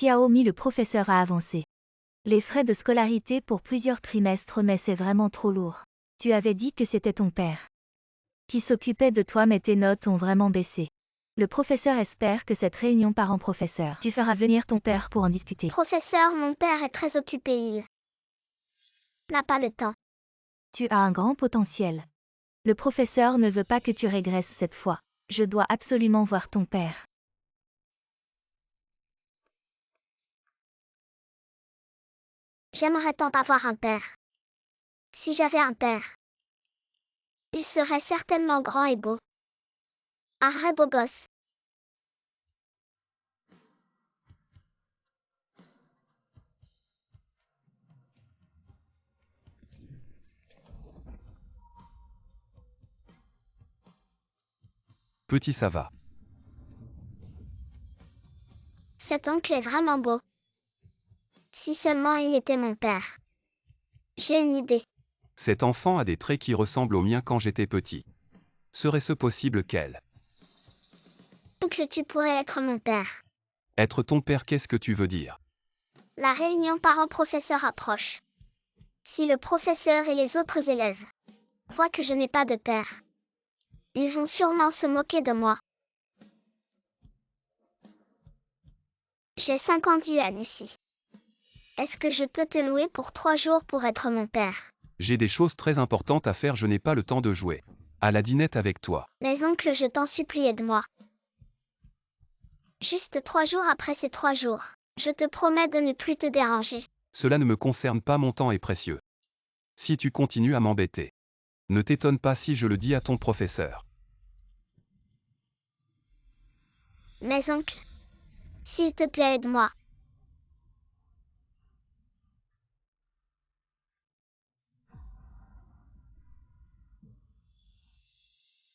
Xiaomi, le professeur a avancé. Les frais de scolarité pour plusieurs trimestres, mais c'est vraiment trop lourd. Tu avais dit que c'était ton père qui s'occupait de toi, mais tes notes ont vraiment baissé. Le professeur espère que cette réunion parents-professeur, tu feras venir ton père pour en discuter. Professeur, mon père est très occupé, il n'a pas le temps. Tu as un grand potentiel. Le professeur ne veut pas que tu régresses cette fois. Je dois absolument voir ton père. J'aimerais tant avoir un père. Si j'avais un père, il serait certainement grand et beau. Un vrai beau gosse. Petit, ça va. Cet oncle est vraiment beau. Si seulement il était mon père. J'ai une idée. Cet enfant a des traits qui ressemblent aux miens quand j'étais petit. Serait-ce possible qu'elle... Oncle, tu pourrais être mon père. Être ton père, qu'est-ce que tu veux dire? La réunion parents-professeurs approche. Si le professeur et les autres élèves voient que je n'ai pas de père, ils vont sûrement se moquer de moi. J'ai 50 yuan ici. Est-ce que je peux te louer pour 3 jours pour être mon père? J'ai des choses très importantes à faire, je n'ai pas le temps de jouer à la dinette avec toi. Mais oncle, je t'en supplie, aide-moi. Juste 3 jours après ces 3 jours, je te promets de ne plus te déranger. Cela ne me concerne pas, mon temps est précieux. Si tu continues à m'embêter, ne t'étonne pas si je le dis à ton professeur. Mais oncle, s'il te plaît, aide-moi.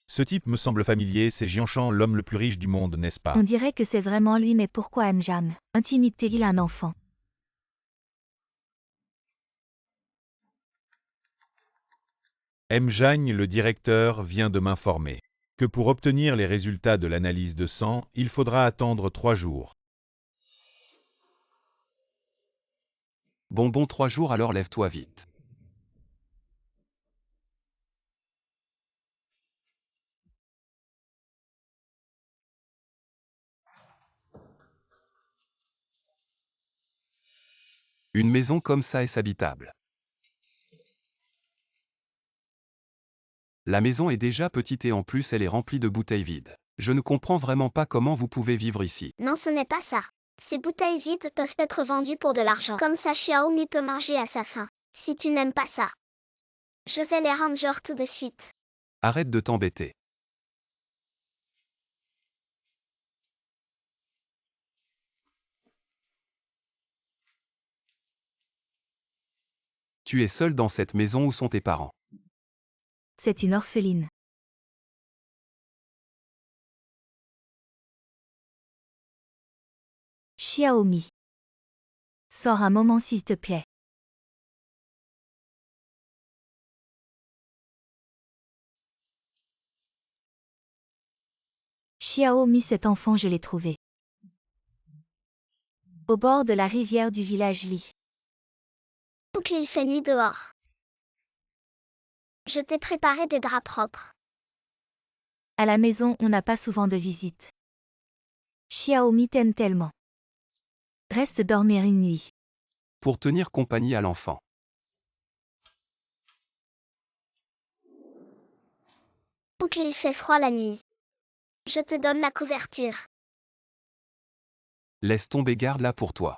Ce type me semble familier, c'est Jianshan, l'homme le plus riche du monde, n'est-ce pas? On dirait que c'est vraiment lui, mais pourquoi Mjan intimide-t-il un enfant? M. Jagne, le directeur, vient de m'informer que pour obtenir les résultats de l'analyse de sang, il faudra attendre 3 jours. Bon, 3 jours, alors lève-toi vite. Une maison comme ça est habitable. La maison est déjà petite et en plus elle est remplie de bouteilles vides. Je ne comprends vraiment pas comment vous pouvez vivre ici. Non, ce n'est pas ça. Ces bouteilles vides peuvent être vendues pour de l'argent. Comme ça, Xiaomi peut manger à sa faim. Si tu n'aimes pas ça, je vais les rendre tout de suite. Arrête de t'embêter. Tu es seul dans cette maison, où sont tes parents? C'est une orpheline. Xiaomi. Sors un moment s'il te plaît. Xiaomi, cet enfant, je l'ai trouvé au bord de la rivière du village Li. Donc il fait nuit dehors. Je t'ai préparé des draps propres. À la maison, on n'a pas souvent de visite. Xiaomi t'aime tellement. Reste dormir une nuit. Pour tenir compagnie à l'enfant. Donc il fait froid la nuit. Je te donne la couverture. Laisse tomber, garde là pour toi.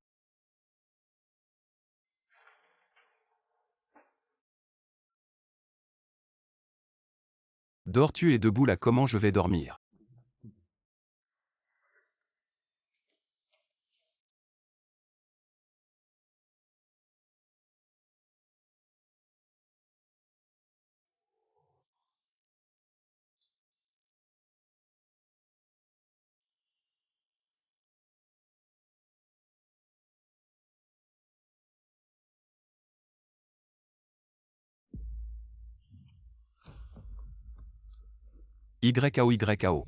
Dors-tu et debout là, comment je vais dormir? YAO.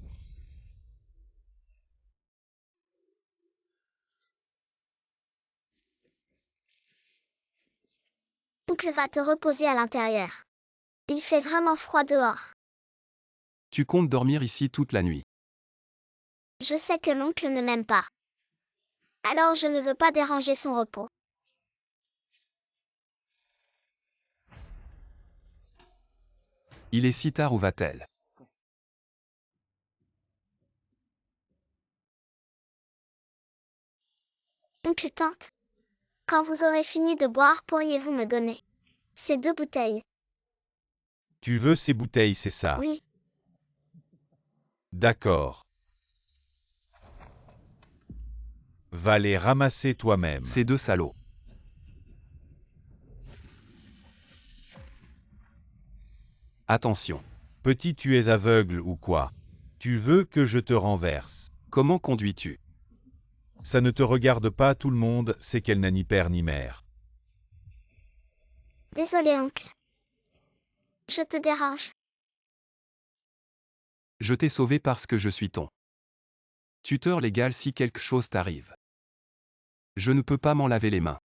Oncle va te reposer à l'intérieur. Il fait vraiment froid dehors. Tu comptes dormir ici toute la nuit. Je sais que l'oncle ne m'aime pas. Alors je ne veux pas déranger son repos. Il est si tard, où va-t-elle? Oncle tante. Quand vous aurez fini de boire, pourriez-vous me donner ces 2 bouteilles? Tu veux ces bouteilles, c'est ça? Oui, D'accord. Va les ramasser toi-même. Ces 2 salauds. Attention. Petit, tu es aveugle ou quoi? Tu veux que je te renverse? Comment conduis-tu? Ça ne te regarde pas, tout le monde sait qu'elle n'a ni père ni mère. désolé oncle. Je te dérange. Je t'ai sauvé parce que je suis ton tuteur légal si quelque chose t'arrive. Je ne peux pas m'en laver les mains.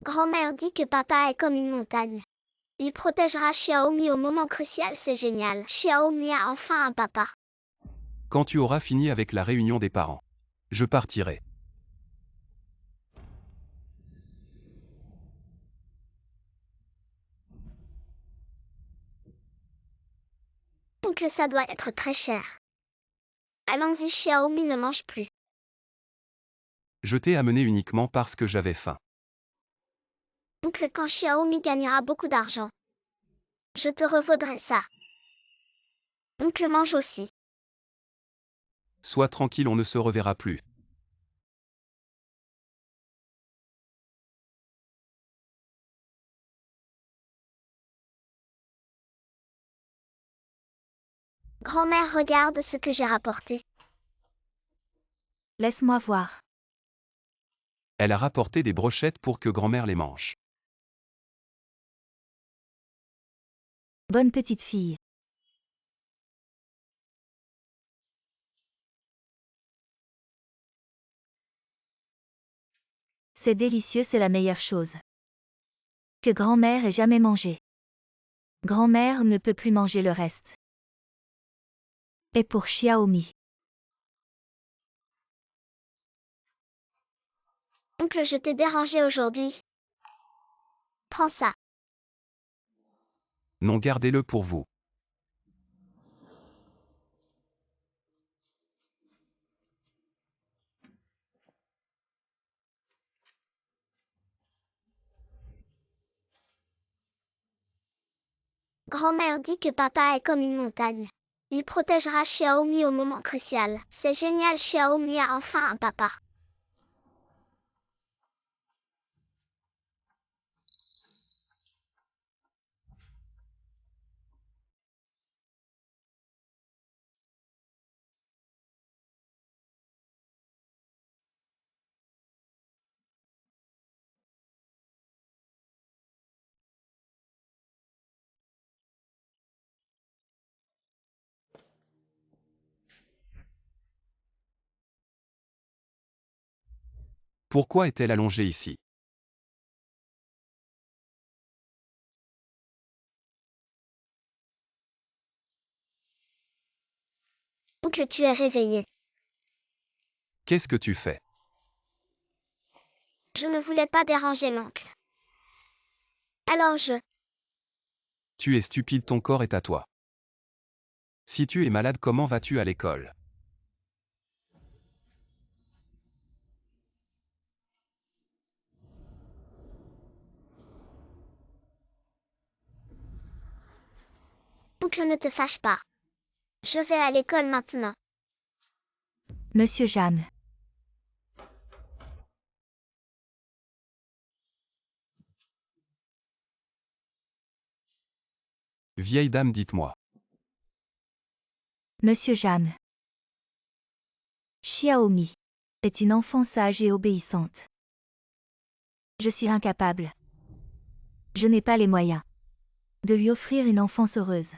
Grand-mère dit que papa est comme une montagne. Il protégera Xiaomi au moment crucial, c'est génial. Xiaomi a enfin un papa. Quand tu auras fini avec la réunion des parents, je partirai. Oncle, ça doit être très cher. Allons-y, Xiaomi ne mange plus. Je t'ai amené uniquement parce que j'avais faim. Oncle, quand Xiaomi gagnera beaucoup d'argent, je te revaudrai ça. Oncle mange aussi. Sois tranquille, on ne se reverra plus. Grand-mère, regarde ce que j'ai rapporté. Laisse-moi voir. Elle a rapporté des brochettes pour que grand-mère les mange. Bonne petite fille. C'est délicieux, c'est la meilleure chose que grand-mère ait jamais mangé. Grand-mère ne peut plus manger le reste. Et pour Xiaomi. Oncle, je t'ai dérangé aujourd'hui. Prends ça. Non, gardez-le pour vous. Grand-mère dit que papa est comme une montagne. Il protégera Xiaomi au moment crucial. C'est génial, Xiaomi a enfin un papa. Pourquoi est-elle allongée ici? Oncle, tu es réveillé. Qu'est-ce que tu fais? Je ne voulais pas déranger l'oncle. Alors Tu es stupide, ton corps est à toi. Si tu es malade, comment vas-tu à l'école? Oncle, ne te fâche pas. Je vais à l'école maintenant. Monsieur Jeanne. Vieille dame, dites-moi. Monsieur Jeanne. Xiaomi est une enfant sage et obéissante. Je suis incapable. Je n'ai pas les moyens de lui offrir une enfance heureuse.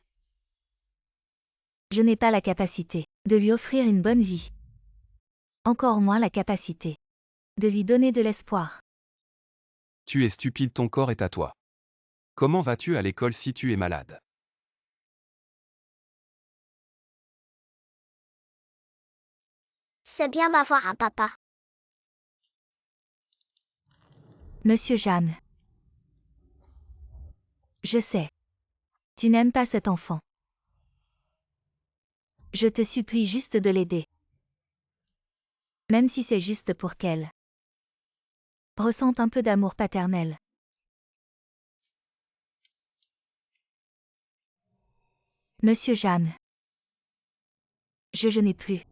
Je n'ai pas la capacité de lui offrir une bonne vie. Encore moins la capacité de lui donner de l'espoir. Tu es stupide, ton corps est à toi. Comment vas-tu à l'école si tu es malade? C'est bien d'avoir un papa. Monsieur Jeanne. Je sais. Tu n'aimes pas cet enfant. Je te supplie juste de l'aider. Même si c'est juste pour qu'elle ressente un peu d'amour paternel. Monsieur Jeanne. Je n'ai plus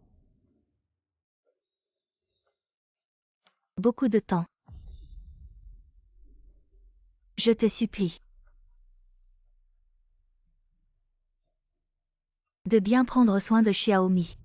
beaucoup de temps. Je te supplie de bien prendre soin de Xiaomi.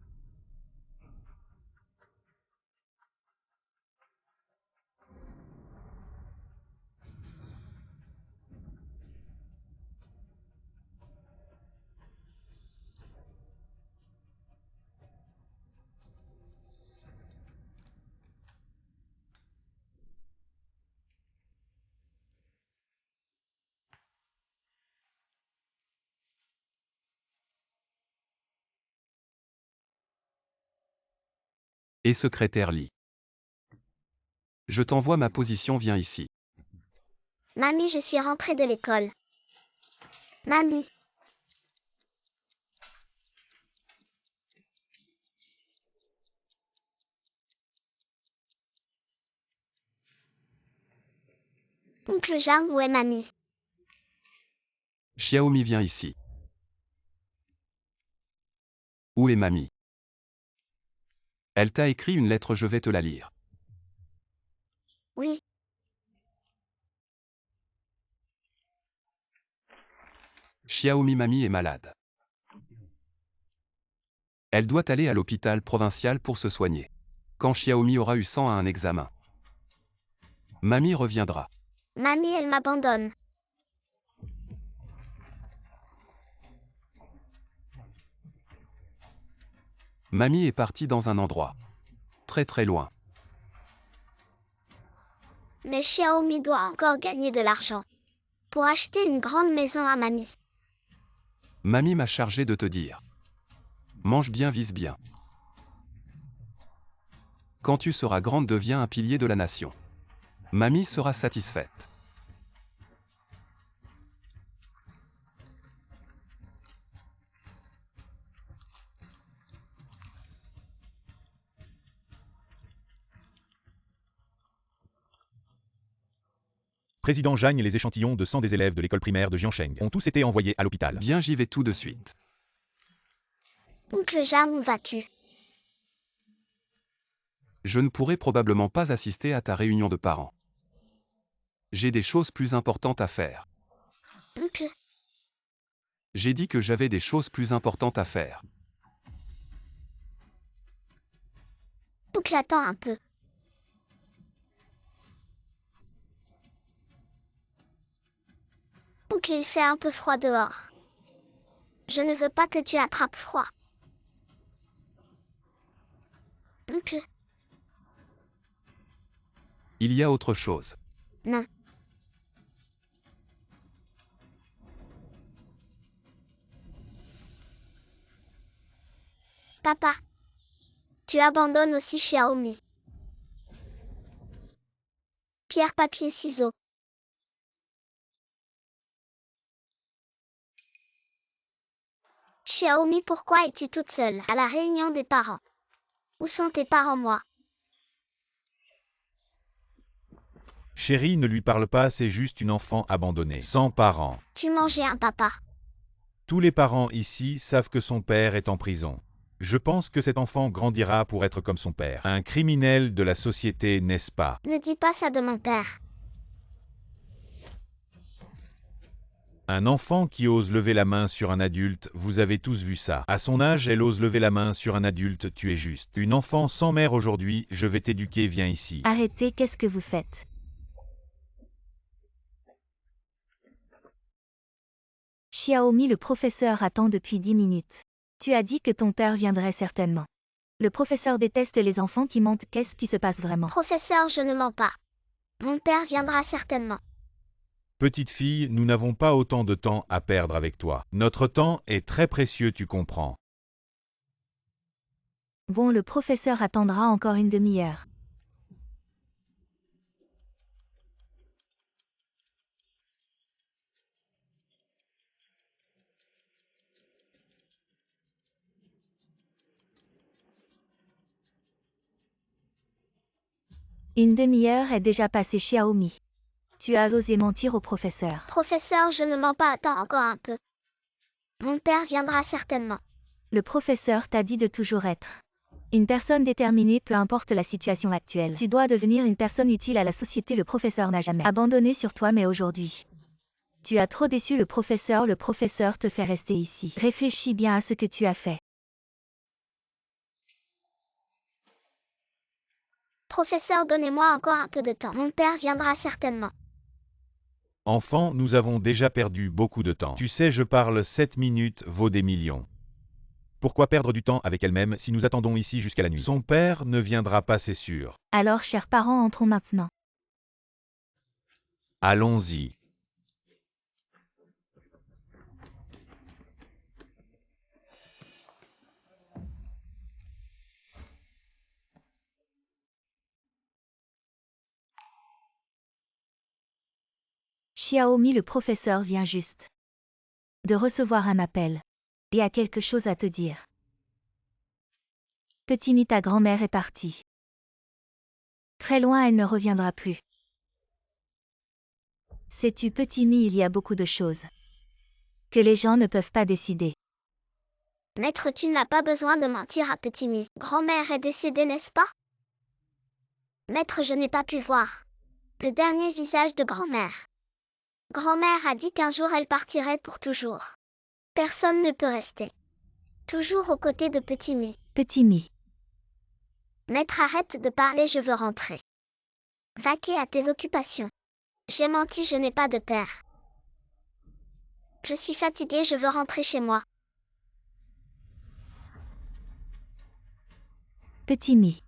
Et secrétaire Lee. Je t'envoie ma position, viens ici. Mamie, je suis rentrée de l'école. Mamie. Oncle Jean, où est mamie? Xiaomi, viens ici. Où est mamie? Elle t'a écrit une lettre, je vais te la lire. Oui. Xiaomi, mamie est malade. Elle doit aller à l'hôpital provincial pour se soigner. Quand Xiaomi aura eu 100 à un examen, mamie reviendra. Mamie, elle m'abandonne. Mamie est partie dans un endroit très très loin. Mais Xiaomi doit encore gagner de l'argent pour acheter une grande maison à mamie. Mamie m'a chargé de te dire. Mange bien, vise bien. Quand tu seras grande, deviens un pilier de la nation. Mamie sera satisfaite. Président Jagne, les échantillons de sang des élèves de l'école primaire de Jiansheng ont tous été envoyés à l'hôpital. Bien, j'y vais tout de suite. Oncle Jean, où vas-tu? Je ne pourrai probablement pas assister à ta réunion de parents. J'ai des choses plus importantes à faire. Oncle. J'ai dit que j'avais des choses plus importantes à faire. Oncle, attends un peu. Oncle, il fait un peu froid dehors. Je ne veux pas que tu attrapes froid. Oncle. Il y a autre chose. Non. Papa. Tu abandonnes aussi Xiaomi. Pierre, papier, ciseaux. Xiaomi, pourquoi es-tu toute seule à la réunion des parents? Où sont tes parents, moi? Chérie, ne lui parle pas, c'est juste une enfant abandonnée, sans parents. Tu mangeais un papa. Tous les parents ici savent que son père est en prison. Je pense que cet enfant grandira pour être comme son père. Un criminel de la société, n'est-ce pas? Ne dis pas ça de mon père. Un enfant qui ose lever la main sur un adulte, vous avez tous vu ça. À son âge, elle ose lever la main sur un adulte, tu es juste. Une enfant sans mère aujourd'hui, je vais t'éduquer, viens ici. Arrêtez, qu'est-ce que vous faites? Xiaomi, le professeur attend depuis 10 minutes. Tu as dit que ton père viendrait certainement. Le professeur déteste les enfants qui mentent, qu'est-ce qui se passe vraiment? Professeur, je ne mens pas. Mon père viendra certainement. Petite fille, nous n'avons pas autant de temps à perdre avec toi. Notre temps est très précieux, tu comprends. Bon, le professeur attendra encore une demi-heure. Une demi-heure est déjà passée, Xiaomi. Tu as osé mentir au professeur. Professeur, je ne mens pas, attends encore un peu. Mon père viendra certainement. Le professeur t'a dit de toujours être une personne déterminée, peu importe la situation actuelle. Tu dois devenir une personne utile à la société. Le professeur n'a jamais abandonné sur toi, mais aujourd'hui, tu as trop déçu le professeur te fait rester ici. Réfléchis bien à ce que tu as fait. Professeur, donnez-moi encore un peu de temps. Mon père viendra certainement. Enfant, nous avons déjà perdu beaucoup de temps. Tu sais, je parle 7 minutes vaut des millions. Pourquoi perdre du temps avec elle-même si nous attendons ici jusqu'à la nuit? Son père ne viendra pas, c'est sûr. Alors, chers parents, entrons maintenant. Allons-y. Xiaomi, le professeur vient juste de recevoir un appel et a quelque chose à te dire. Petit Mi, ta grand-mère est partie. Très loin, elle ne reviendra plus. Sais-tu, petit Mi, il y a beaucoup de choses que les gens ne peuvent pas décider. Maître, tu n'as pas besoin de mentir à Petit Mi. Grand-mère est décédée, n'est-ce pas? Maître, je n'ai pas pu voir le dernier visage de grand-mère. Grand-mère a dit qu'un jour elle partirait pour toujours. Personne ne peut rester toujours aux côtés de Petit Mi. Petit Mi, Maître, arrête de parler, je veux rentrer. Vaquer à tes occupations. J'ai menti, je n'ai pas de père. Je suis fatiguée, je veux rentrer chez moi. Petit Mi.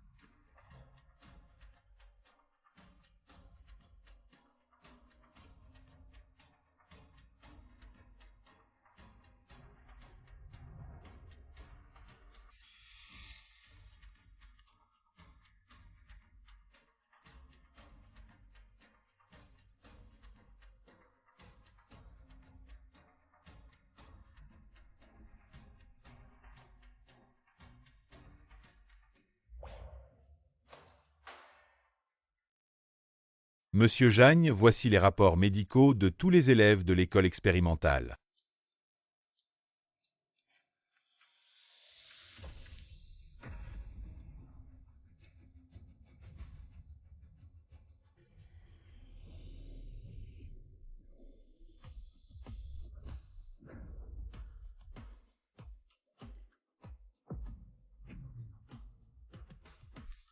Monsieur Jagne, voici les rapports médicaux de tous les élèves de l'école expérimentale.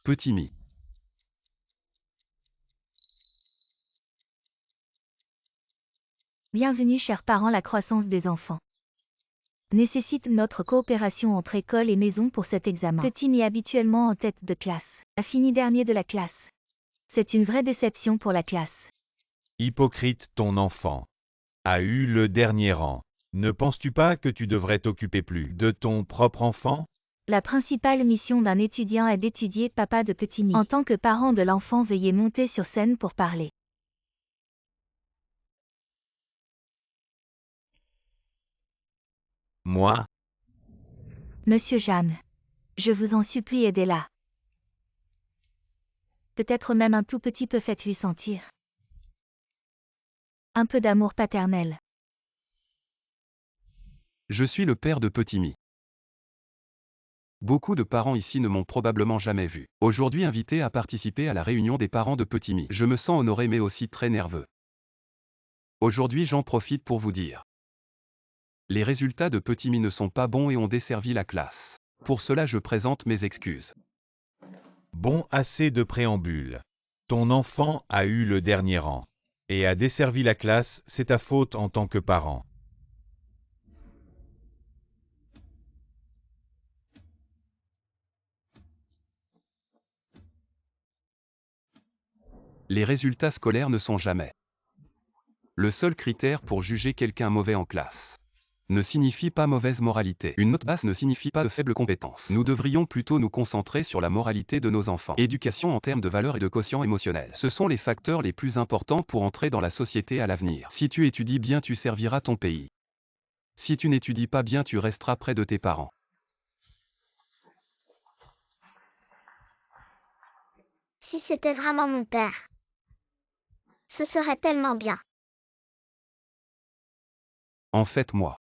Petit Mi. Bienvenue, chers parents, la croissance des enfants nécessite notre coopération entre école et maison pour cet examen. Petit Mi, habituellement en tête de classe, a fini dernier de la classe. C'est une vraie déception pour la classe. Hypocrite, ton enfant a eu le dernier rang. Ne penses-tu pas que tu devrais t'occuper plus de ton propre enfant? La principale mission d'un étudiant est d'étudier, papa de Petit Mi. En tant que parent de l'enfant, veuillez monter sur scène pour parler. Moi? Monsieur Jam, je vous en supplie, aidez-la. Peut-être même un tout petit peu, faites-lui sentir un peu d'amour paternel. Je suis le père de Petit Mi. Beaucoup de parents ici ne m'ont probablement jamais vu. Aujourd'hui invité à participer à la réunion des parents de Petit Mi. Je me sens honoré mais aussi très nerveux. Aujourd'hui j'en profite pour vous dire. Les résultats de Petit Mi ne sont pas bons et ont desservi la classe. Pour cela je présente mes excuses. Bon, assez de préambule. Ton enfant a eu le dernier rang et a desservi la classe, c'est ta faute en tant que parent. Les résultats scolaires ne sont jamais le seul critère pour juger quelqu'un mauvais en classe. Ne signifie pas mauvaise moralité. Une note basse ne signifie pas de faible compétence. Nous devrions plutôt nous concentrer sur la moralité de nos enfants. Éducation en termes de valeurs et de quotient émotionnel. Ce sont les facteurs les plus importants pour entrer dans la société à l'avenir. Si tu étudies bien, tu serviras ton pays. Si tu n'étudies pas bien, tu resteras près de tes parents. Si c'était vraiment mon père, ce serait tellement bien. En fait, moi.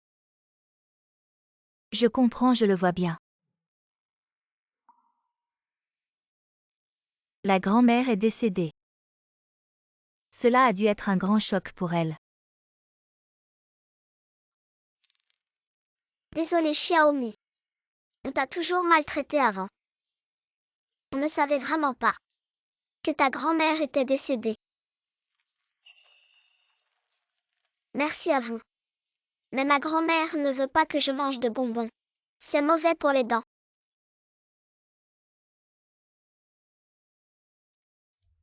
Je comprends, je le vois bien. La grand-mère est décédée. Cela a dû être un grand choc pour elle. Désolé Xiaomi. On t'a toujours maltraité avant. On ne savait vraiment pas que ta grand-mère était décédée. Merci à vous. Mais ma grand-mère ne veut pas que je mange de bonbons. C'est mauvais pour les dents.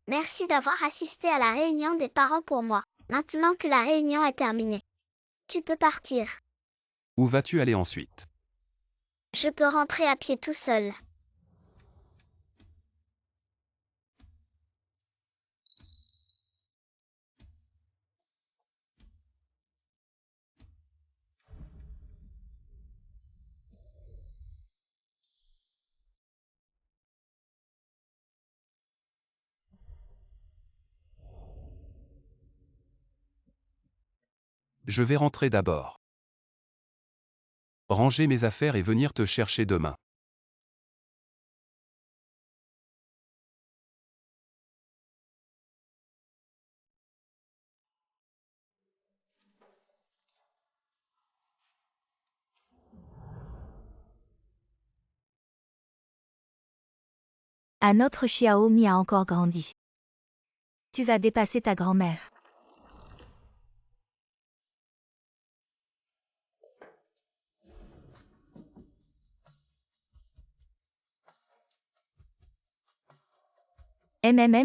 Merci d'avoir assisté à la réunion des parents pour moi. Maintenant que la réunion est terminée, tu peux partir. Où vas-tu aller ensuite? Je peux rentrer à pied tout seul. Je vais rentrer d'abord. Ranger mes affaires et venir te chercher demain. Notre Xiaomi a encore grandi. Tu vas dépasser ta grand-mère.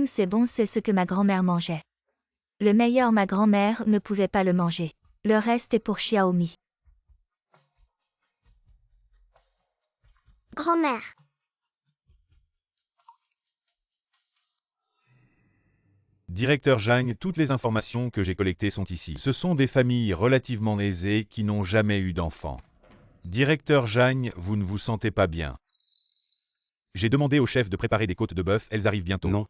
C'est bon, c'est ce que ma grand-mère mangeait. Le meilleur, ma grand-mère ne pouvait pas le manger. Le reste est pour Xiaomi. Grand-mère. Directeur Zhang, toutes les informations que j'ai collectées sont ici. Ce sont des familles relativement aisées qui n'ont jamais eu d'enfants. Directeur Zhang, vous ne vous sentez pas bien. J'ai demandé au chef de préparer des côtes de bœuf, elles arrivent bientôt. Non.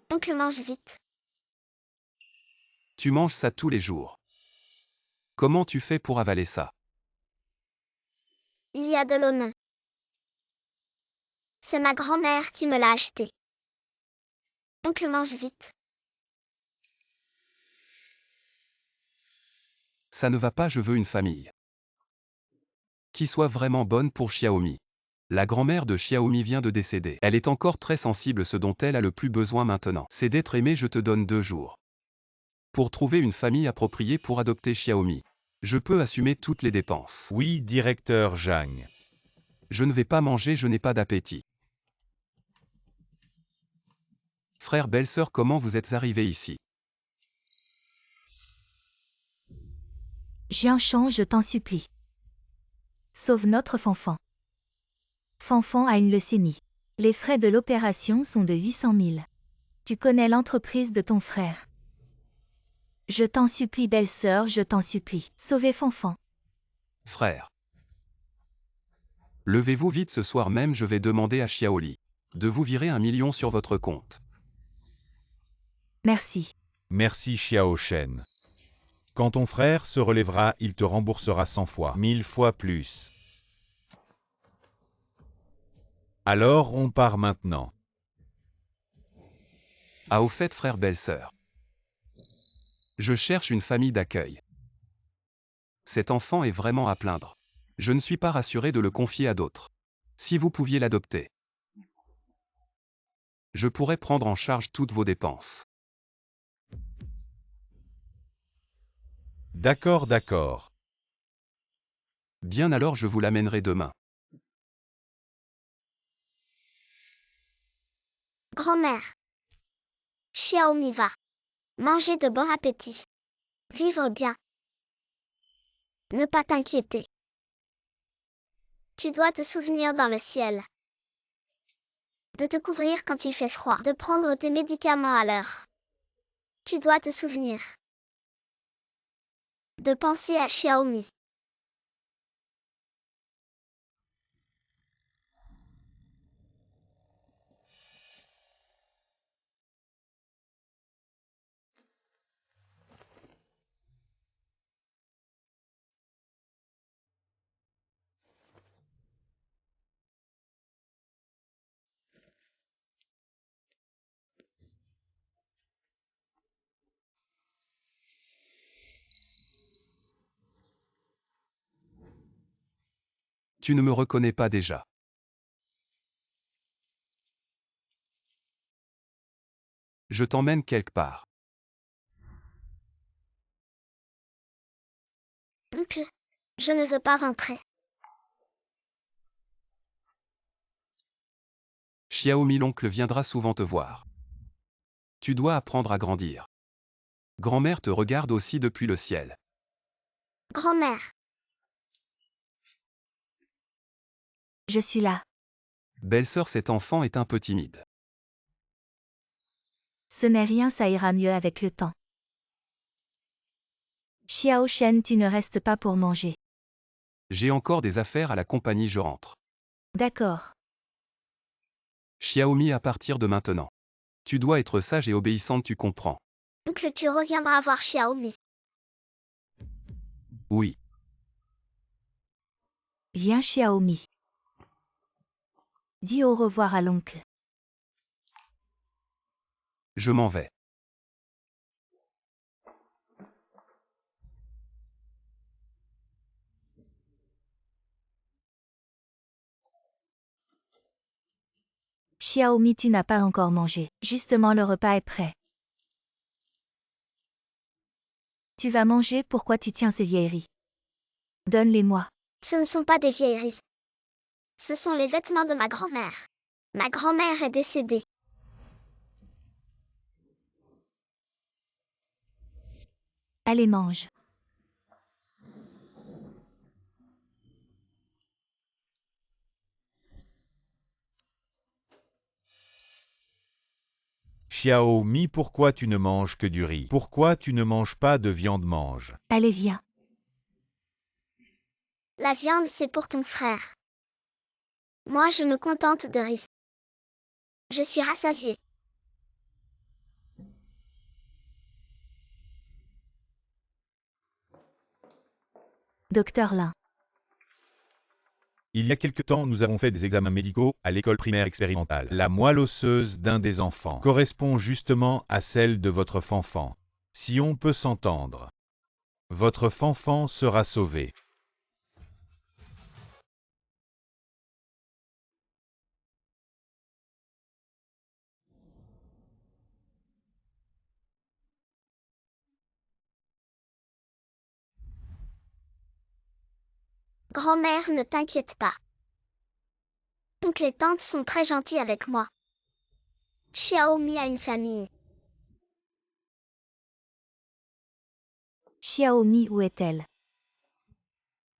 Oncle mange vite. Tu manges ça tous les jours. Comment tu fais pour avaler ça? Il y a de l'oignon. C'est ma grand-mère qui me l'a acheté. Oncle mange vite. Ça ne va pas, je veux une famille qui soit vraiment bonne pour Xiaomi. La grand-mère de Xiaomi vient de décéder. Elle est encore très sensible, ce dont elle a le plus besoin maintenant, c'est d'être aimée. Je te donne 2 jours pour trouver une famille appropriée pour adopter Xiaomi. Je peux assumer toutes les dépenses. Oui, directeur Zhang. Je ne vais pas manger, je n'ai pas d'appétit. Frère, belle-sœur, comment vous êtes arrivés ici? Jianchan, je t'en supplie. Sauve notre Fanfan. Fanfan a une leucémie. Les frais de l'opération sont de 800 000. Tu connais l'entreprise de ton frère. Je t'en supplie, belle-sœur, je t'en supplie. Sauvez Fanfan. Frère. Levez-vous vite, ce soir même je vais demander à Xiaoli de vous virer 1 million sur votre compte. Merci. Merci Xiao Shen. Quand ton frère se relèvera, il te remboursera 100 fois, 1000 fois plus. Alors on part maintenant. Ah, au fait, frère, belle-sœur. Je cherche une famille d'accueil. Cet enfant est vraiment à plaindre. Je ne suis pas rassuré de le confier à d'autres. Si vous pouviez l'adopter, je pourrais prendre en charge toutes vos dépenses. D'accord, d'accord. Bien alors je vous l'amènerai demain. Grand-mère. Xiaomi va. Manger de bon appétit. Vivre bien. Ne pas t'inquiéter. Tu dois te souvenir dans le ciel. De te couvrir quand il fait froid. De prendre tes médicaments à l'heure. Tu dois te souvenir. De penser à Xiaomi. Tu ne me reconnais pas déjà. Je t'emmène quelque part. Oncle, je ne veux pas rentrer. Xiaomi l'oncle viendra souvent te voir. Tu dois apprendre à grandir. Grand-mère te regarde aussi depuis le ciel. Grand-mère. Je suis là. Belle-sœur, cet enfant est un peu timide. Ce n'est rien, ça ira mieux avec le temps. Xiao Shen, tu ne restes pas pour manger. J'ai encore des affaires à la compagnie, je rentre. D'accord. Xiaomi, à partir de maintenant. Tu dois être sage et obéissante, tu comprends. Oncle, tu reviendras voir Xiaomi. Oui. Viens Xiaomi. Dis au revoir à l'oncle. Je m'en vais. Xiaomi, tu n'as pas encore mangé. Justement, le repas est prêt. Tu vas manger, pourquoi tu tiens ces vieilleries? Donne-les-moi. Ce ne sont pas des vieilleries. Ce sont les vêtements de ma grand-mère. Ma grand-mère est décédée. Allez, mange. Xiaomi, pourquoi tu ne manges que du riz? Pourquoi tu ne manges pas de viande? Mange. Allez, viens. La viande, c'est pour ton frère. Moi, je me contente de riz. Je suis rassasiée. Docteur Lin. Il y a quelque temps, nous avons fait des examens médicaux à l'école primaire expérimentale. La moelle osseuse d'un des enfants correspond justement à celle de votre fanfan. Si on peut s'entendre, votre fanfan sera sauvé. Grand-mère, ne t'inquiète pas. Oncle et tante sont très gentils avec moi. Xiaomi a une famille. Xiaomi, où est-elle?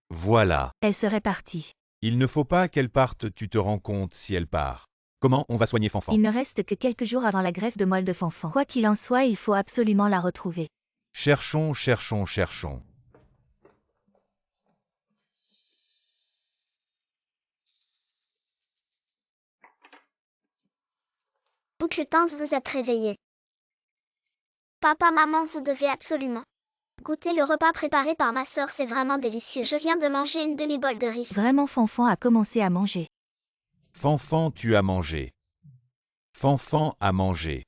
Voilà. Elle serait partie. Il ne faut pas qu'elle parte, tu te rends compte si elle part. Comment on va soigner Fanfan? Il ne reste que quelques jours avant la greffe de moelle de Fanfan. Quoi qu'il en soit, il faut absolument la retrouver. Cherchons, cherchons, cherchons. Oncle et tante, vous êtes réveillés. Papa, maman, vous devez absolument goûter le repas préparé par ma sœur, c'est vraiment délicieux. Je viens de manger une demi-bol de riz. Vraiment, Fanfan a commencé à manger. Fanfan, tu as mangé. Fanfan a mangé.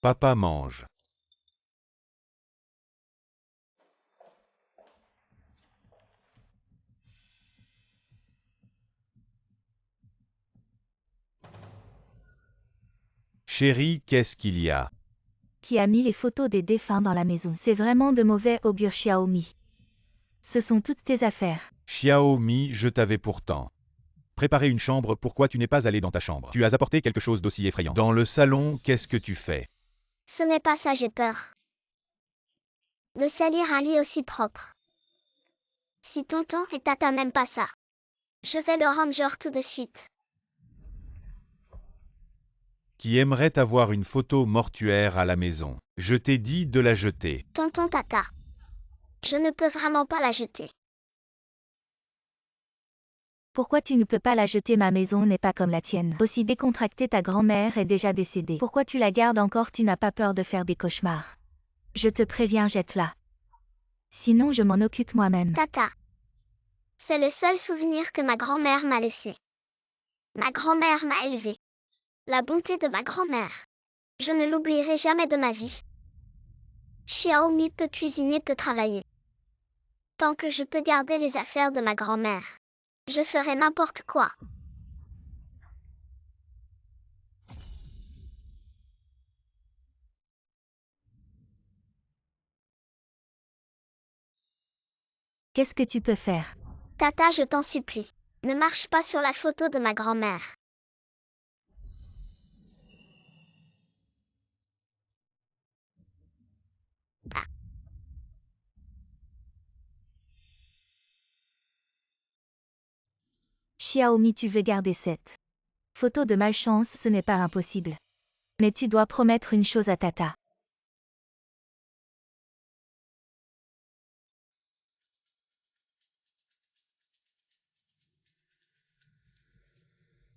Papa mange. Chérie, qu'est-ce qu'il y a? qui a mis les photos des défunts dans la maison. C'est vraiment de mauvais augure, Xiaomi. Ce sont toutes tes affaires. Xiaomi, je t'avais pourtant préparé une chambre, pourquoi tu n'es pas allé dans ta chambre? Tu as apporté quelque chose d'aussi effrayant. Dans le salon, qu'est-ce que tu fais? Ce n'est pas ça, j'ai peur de salir un lit aussi propre. Si tonton et tata n'aiment pas ça, je vais le ranger tout de suite. Qui aimerait avoir une photo mortuaire à la maison? Je t'ai dit de la jeter. Tonton tata, je ne peux vraiment pas la jeter. Pourquoi tu ne peux pas la jeter? Ma maison n'est pas comme la tienne. Aussi décontractée, ta grand-mère est déjà décédée. Pourquoi tu la gardes encore? Tu n'as pas peur de faire des cauchemars? Je te préviens, jette-la. Sinon je m'en occupe moi-même. Tata, c'est le seul souvenir que ma grand-mère m'a laissé. Ma grand-mère m'a élevée. La bonté de ma grand-mère, je ne l'oublierai jamais de ma vie. Xiaomi peut cuisiner, peut travailler. Tant que je peux garder les affaires de ma grand-mère, je ferai n'importe quoi. Qu'est-ce que tu peux faire? Tata, je t'en supplie, ne marche pas sur la photo de ma grand-mère. Xiaomi, tu veux garder cette photo de malchance? Ce n'est pas impossible. Mais tu dois promettre une chose à Tata.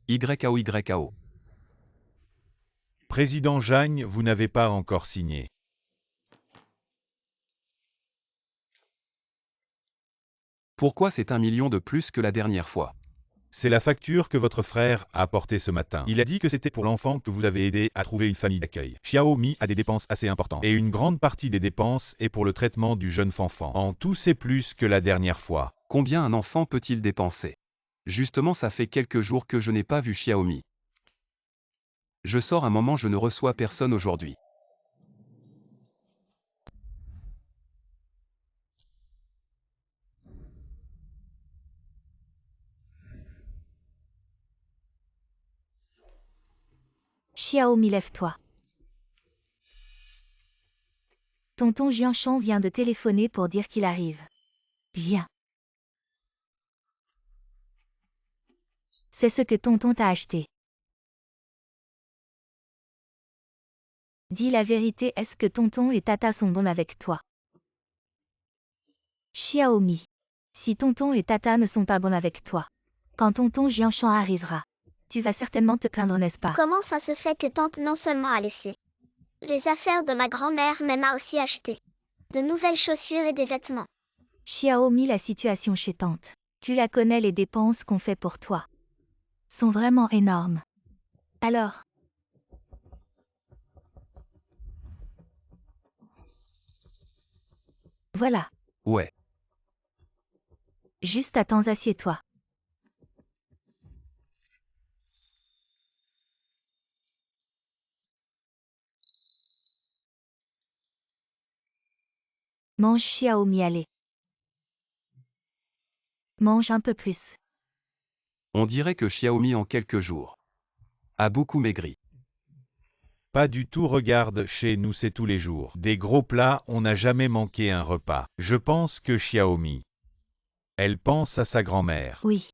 YAO. Président Jagne, vous n'avez pas encore signé. Pourquoi c'est 1 million de plus que la dernière fois? C'est la facture que votre frère a apportée ce matin. Il a dit que c'était pour l'enfant que vous avez aidé à trouver une famille d'accueil. Xiaomi a des dépenses assez importantes. Et une grande partie des dépenses est pour le traitement du jeune fanfan. En tout, c'est plus que la dernière fois. Combien un enfant peut-il dépenser? Justement, ça fait quelques jours que je n'ai pas vu Xiaomi. Je sors un moment, je ne reçois personne aujourd'hui. Xiaomi, lève-toi. Tonton Jianshan vient de téléphoner pour dire qu'il arrive. Viens. C'est ce que tonton t'a acheté. Dis la vérité, est-ce que tonton et tata sont bons avec toi? Xiaomi. Si tonton et tata ne sont pas bons avec toi, quand tonton Jianshan arrivera, tu vas certainement te plaindre, n'est-ce pas? Comment ça se fait que tante non seulement a laissé les affaires de ma grand-mère, mais m'a aussi acheté de nouvelles chaussures et des vêtements? Xiaomi, la situation chez tante. Tu la connais, les dépenses qu'on fait pour toi sont vraiment énormes. Alors, voilà. Ouais. Juste attends, assieds-toi. Mange, Xiaomi, allez. Mange un peu plus. On dirait que Xiaomi en quelques jours a beaucoup maigri. Pas du tout, regarde, chez nous c'est tous les jours. Des gros plats, on n'a jamais manqué un repas. Je pense que Xiaomi, elle pense à sa grand-mère. Oui.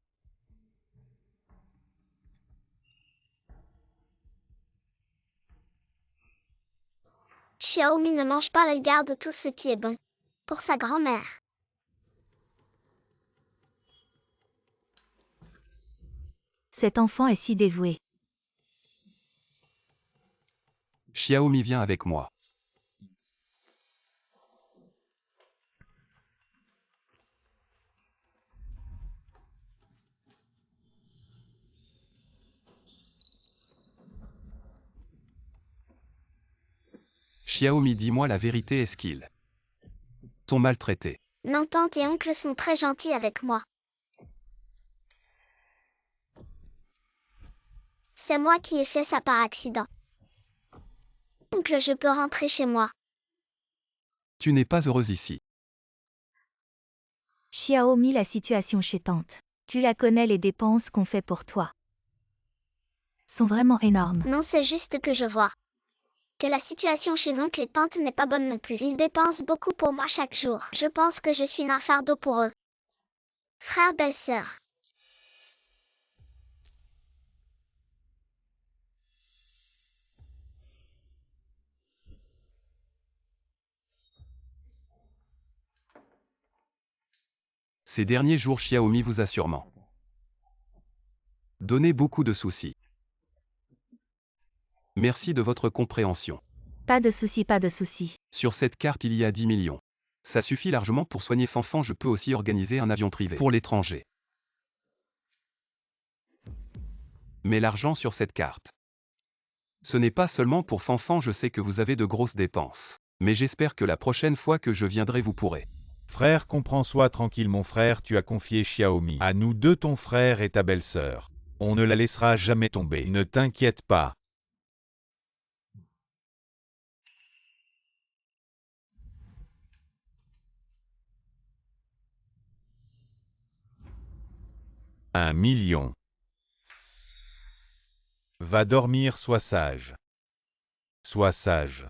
Xiaomi ne mange pas, elle garde tout ce qui est bon pour sa grand-mère. Cet enfant est si dévoué. Xiaomi, vient avec moi. Xiaomi, dis-moi la vérité, est-ce qu'ils t'ont maltraité? Non, tante et oncle sont très gentils avec moi. C'est moi qui ai fait ça par accident. Oncle, je peux rentrer chez moi. Tu n'es pas heureuse ici. Xiaomi, la situation chez tante. Tu la connais, les dépenses qu'on fait pour toi sont vraiment énormes. Non, c'est juste que je vois que la situation chez oncle et tante n'est pas bonne non plus. Ils dépensent beaucoup pour moi chaque jour. Je pense que je suis un fardeau pour eux. Frère, belle-sœur. Ces derniers jours, Xiaomi vous a sûrement donné beaucoup de soucis. Merci de votre compréhension. Pas de souci, pas de souci. Sur cette carte, il y a 10 millions. Ça suffit largement pour soigner Fanfan. Je peux aussi organiser un avion privé pour l'étranger. Mais l'argent sur cette carte, ce n'est pas seulement pour Fanfan. Je sais que vous avez de grosses dépenses. Mais j'espère que la prochaine fois que je viendrai, vous pourrez. Frère, comprends-sois tranquille mon frère, tu as confié Xiaomi à nous deux, ton frère et ta belle-sœur. On ne la laissera jamais tomber, ne t'inquiète pas. Un million. Va dormir, sois sage. Sois sage.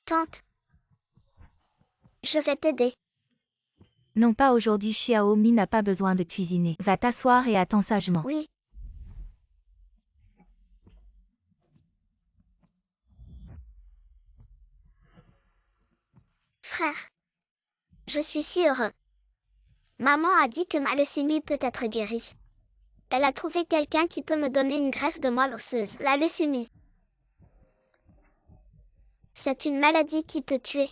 Tante, je vais t'aider. Non, pas aujourd'hui, Xiaomi n'a pas besoin de cuisiner. Va t'asseoir et attends sagement. Oui. Frère, je suis si heureux. Maman a dit que ma leucémie peut être guérie. Elle a trouvé quelqu'un qui peut me donner une greffe de moelle osseuse. La leucémie, c'est une maladie qui peut tuer.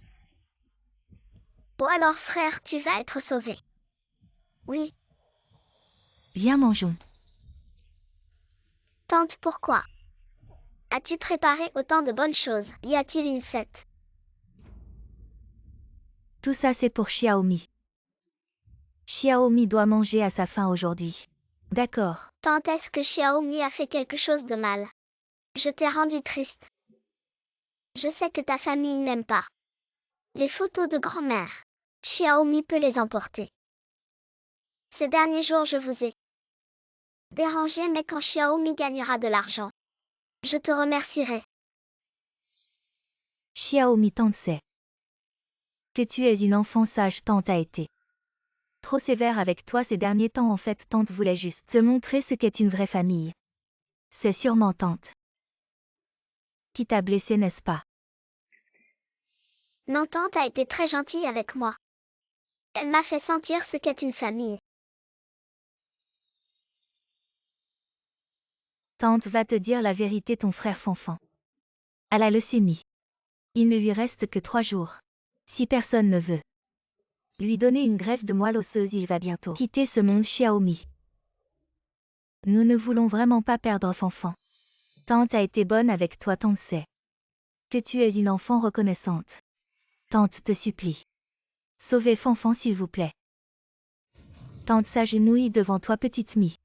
Bon alors frère, tu vas être sauvé. Oui. Viens, mangeons. Tante, pourquoi as-tu préparé autant de bonnes choses? Y a-t-il une fête? Tout ça, c'est pour Xiaomi. Xiaomi doit manger à sa faim aujourd'hui. D'accord. Tante, est-ce que Xiaomi a fait quelque chose de mal? Je t'ai rendu triste. Je sais que ta famille n'aime pas les photos de grand-mère. Xiaomi peut les emporter. Ces derniers jours, je vous ai dérangé, mais quand Xiaomi gagnera de l'argent, je te remercierai. Xiaomi, tante sait que tu es une enfant sage. Tante a été trop sévère avec toi ces derniers temps. En fait, tante voulait juste te montrer ce qu'est une vraie famille. C'est sûrement tante qui t'a blessé, n'est-ce pas? Non, tante a été très gentille avec moi. Elle m'a fait sentir ce qu'est une famille. Tante va te dire la vérité, ton frère Fanfan a la leucémie. Il ne lui reste que 3 jours. Si personne ne veut lui donner une greffe de moelle osseuse, il va bientôt quitter ce monde. Xiaomi. Nous ne voulons vraiment pas perdre Fanfan. Tante a été bonne avec toi, tante sait que tu es une enfant reconnaissante. Tante te supplie. Sauvez Fanfan s'il vous plaît. Tante s'agenouille devant toi, petite Mie.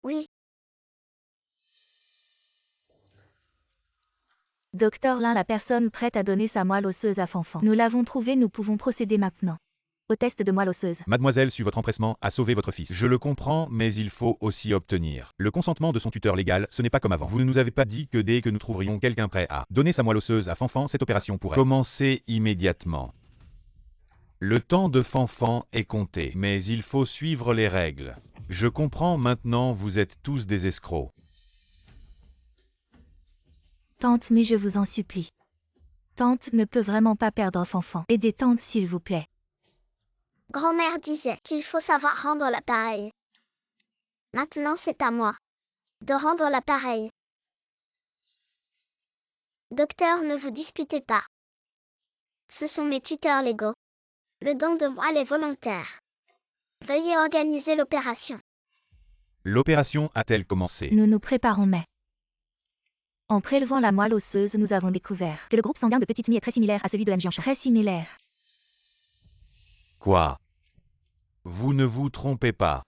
Oui. Docteur Lin, la personne prête à donner sa moelle osseuse à Fanfan. Nous l'avons trouvé, nous pouvons procéder maintenant au test de moelle osseuse. Mademoiselle sut votre empressement à sauver votre fils. Je le comprends, mais il faut aussi obtenir le consentement de son tuteur légal. Ce n'est pas comme avant. Vous ne nous avez pas dit que dès que nous trouverions quelqu'un prêt à donner sa moelle osseuse à Fanfan, cette opération pourrait commencer immédiatement. Le temps de Fanfan est compté, mais il faut suivre les règles. Je comprends maintenant, vous êtes tous des escrocs. Tante, mais je vous en supplie. Tante ne peut vraiment pas perdre Fanfan. Aidez tante s'il vous plaît. Grand-mère disait qu'il faut savoir rendre l'appareil. Maintenant, c'est à moi de rendre l'appareil. Docteur, ne vous disputez pas. Ce sont mes tuteurs légaux. Le don de moelle est volontaire. Veuillez organiser l'opération. L'opération a-t-elle commencé? Nous nous préparons, mais En prélevant la moelle osseuse, nous avons découvert que le groupe sanguin de Petite Mi est très similaire à celui de M. Jianshan. Très similaire. Quoi? Vous ne vous trompez pas.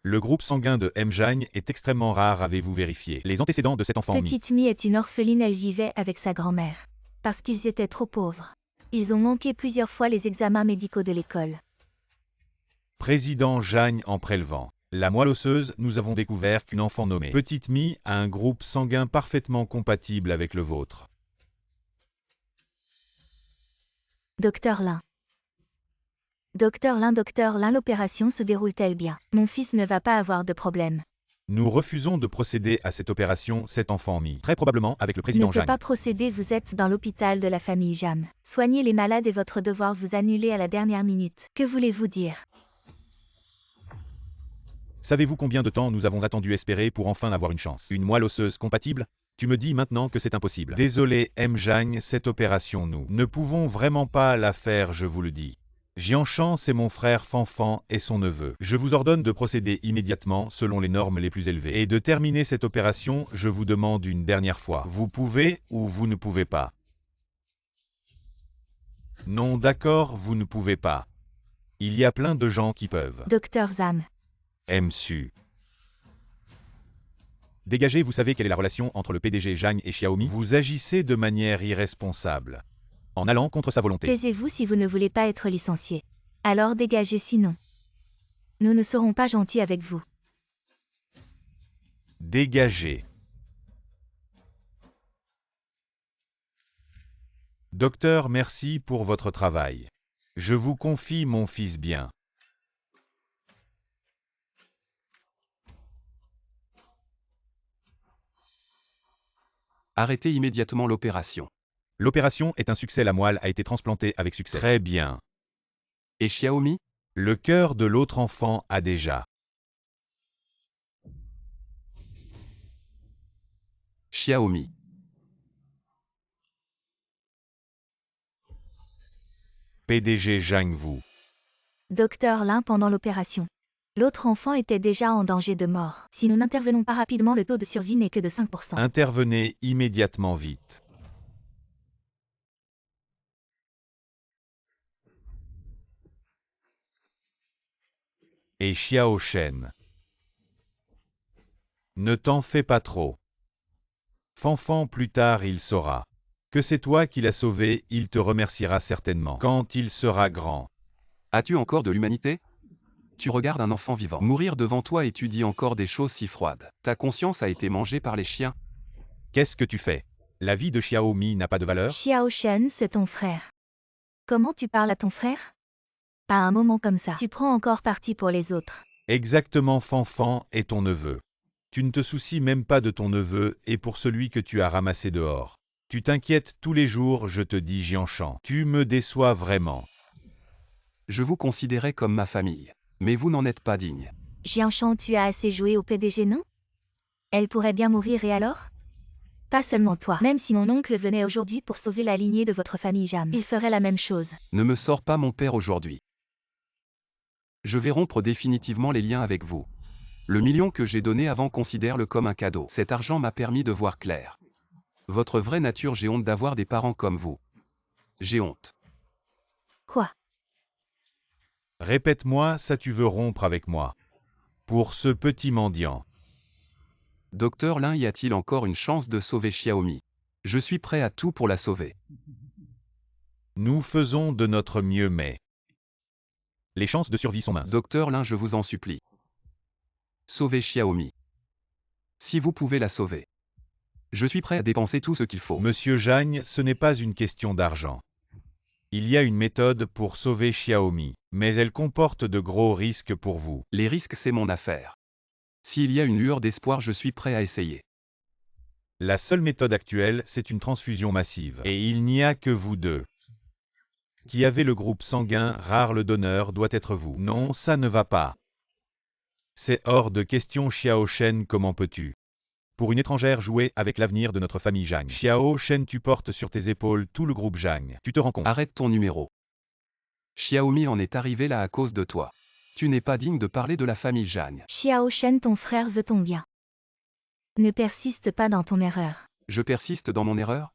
Le groupe sanguin de M. Jiang est extrêmement rare, avez-vous vérifié? Les antécédents de cet enfant Mi. Petite Mi est une orpheline, elle vivait avec sa grand-mère. Parce qu'ils étaient trop pauvres. Ils ont manqué plusieurs fois les examens médicaux de l'école. Président Jiang en prélevant la moelle osseuse, nous avons découvert qu'une enfant nommée Petite Mi a un groupe sanguin parfaitement compatible avec le vôtre. Docteur Lin, l'opération se déroule-t-elle bien? Mon fils ne va pas avoir de problème. Nous refusons de procéder à cette opération, cet enfant Mi, très probablement avec le Ne président peut Jiang. pas procéder, vous êtes dans l'hôpital de la famille Jam. Soignez les malades et votre devoir vous annulez à la dernière minute. Que voulez-vous dire? Savez-vous combien de temps nous avons attendu espérer pour enfin avoir une chance? Une moelle osseuse compatible? Tu me dis maintenant que c'est impossible. Désolé M. Jiang, cette opération nous ne pouvons vraiment pas la faire, je vous le dis. Jianshan, c'est mon frère Fanfan et son neveu. Je vous ordonne de procéder immédiatement selon les normes les plus élevées. Et de terminer cette opération, je vous demande une dernière fois. Vous pouvez ou vous ne pouvez pas? Non, d'accord, vous ne pouvez pas. Il y a plein de gens qui peuvent. Docteur Zhang. MSU. Dégagez, vous savez quelle est la relation entre le PDG Jiang et Xiaomi? Vous agissez de manière irresponsable, en allant contre sa volonté. Taisez-vous si vous ne voulez pas être licencié. Alors dégagez sinon. Nous ne serons pas gentils avec vous. Dégagez. Docteur, merci pour votre travail. Je vous confie mon fils bien. Arrêtez immédiatement l'opération. L'opération est un succès, la moelle a été transplantée avec succès. Très bien. Et Xiaomi? Le cœur de l'autre enfant a déjà. Xiaomi. PDG Jiang vous. Docteur Lin, pendant l'opération. L'autre enfant était déjà en danger de mort. Si nous n'intervenons pas rapidement, le taux de survie n'est que de 5%. Intervenez immédiatement vite. Et Xiao Shen. Ne t'en fais pas trop. Fanfan, plus tard il saura que c'est toi qui l'as sauvé, il te remerciera certainement quand il sera grand. As-tu encore de l'humanité? Tu regardes un enfant vivant mourir devant toi et tu dis encore des choses si froides. Ta conscience a été mangée par les chiens. Qu'est-ce que tu fais? La vie de Xiaomi n'a pas de valeur? Xiao Shen, c'est ton frère. Comment tu parles à ton frère? Pas un moment comme ça. Tu prends encore parti pour les autres. Exactement, Fanfan est ton neveu. Tu ne te soucies même pas de ton neveu et pour celui que tu as ramassé dehors. Tu t'inquiètes tous les jours, je te dis Jianshan. Tu me déçois vraiment. Je vous considérais comme ma famille. Mais vous n'en êtes pas digne. Jianshan, tu as assez joué au PDG, non? Elle pourrait bien mourir et alors? Pas seulement toi. Même si mon oncle venait aujourd'hui pour sauver la lignée de votre famille Jam, il ferait la même chose. Ne me sors pas mon père aujourd'hui. Je vais rompre définitivement les liens avec vous. Le million que j'ai donné avant, considère-le comme un cadeau. Cet argent m'a permis de voir clair. Votre vraie nature, j'ai honte d'avoir des parents comme vous. J'ai honte. Quoi? Répète-moi, ça tu veux rompre avec moi. Pour ce petit mendiant. Docteur Lin, y a-t-il encore une chance de sauver Xiaomi? Je suis prêt à tout pour la sauver. Nous faisons de notre mieux mais les chances de survie sont minces. Docteur Lin, je vous en supplie. Sauvez Xiaomi. Si vous pouvez la sauver. Je suis prêt à dépenser tout ce qu'il faut. Monsieur Jiang, ce n'est pas une question d'argent. Il y a une méthode pour sauver Xiaomi, mais elle comporte de gros risques pour vous. Les risques, c'est mon affaire. S'il y a une lueur d'espoir, je suis prêt à essayer. La seule méthode actuelle, c'est une transfusion massive. Et il n'y a que vous deux. Qui avez le groupe sanguin rare, le donneur doit être vous. Non, ça ne va pas. C'est hors de question, Xiao Shen, comment peux-tu? Pour une étrangère jouer avec l'avenir de notre famille Jiang. Xiao Shen, tu portes sur tes épaules tout le groupe Jiang. Tu te rends compte? Arrête ton numéro. Xiaomi en est arrivé là à cause de toi. Tu n'es pas digne de parler de la famille Jiang. Xiao Shen, ton frère veut ton bien. Ne persiste pas dans ton erreur. Je persiste dans mon erreur?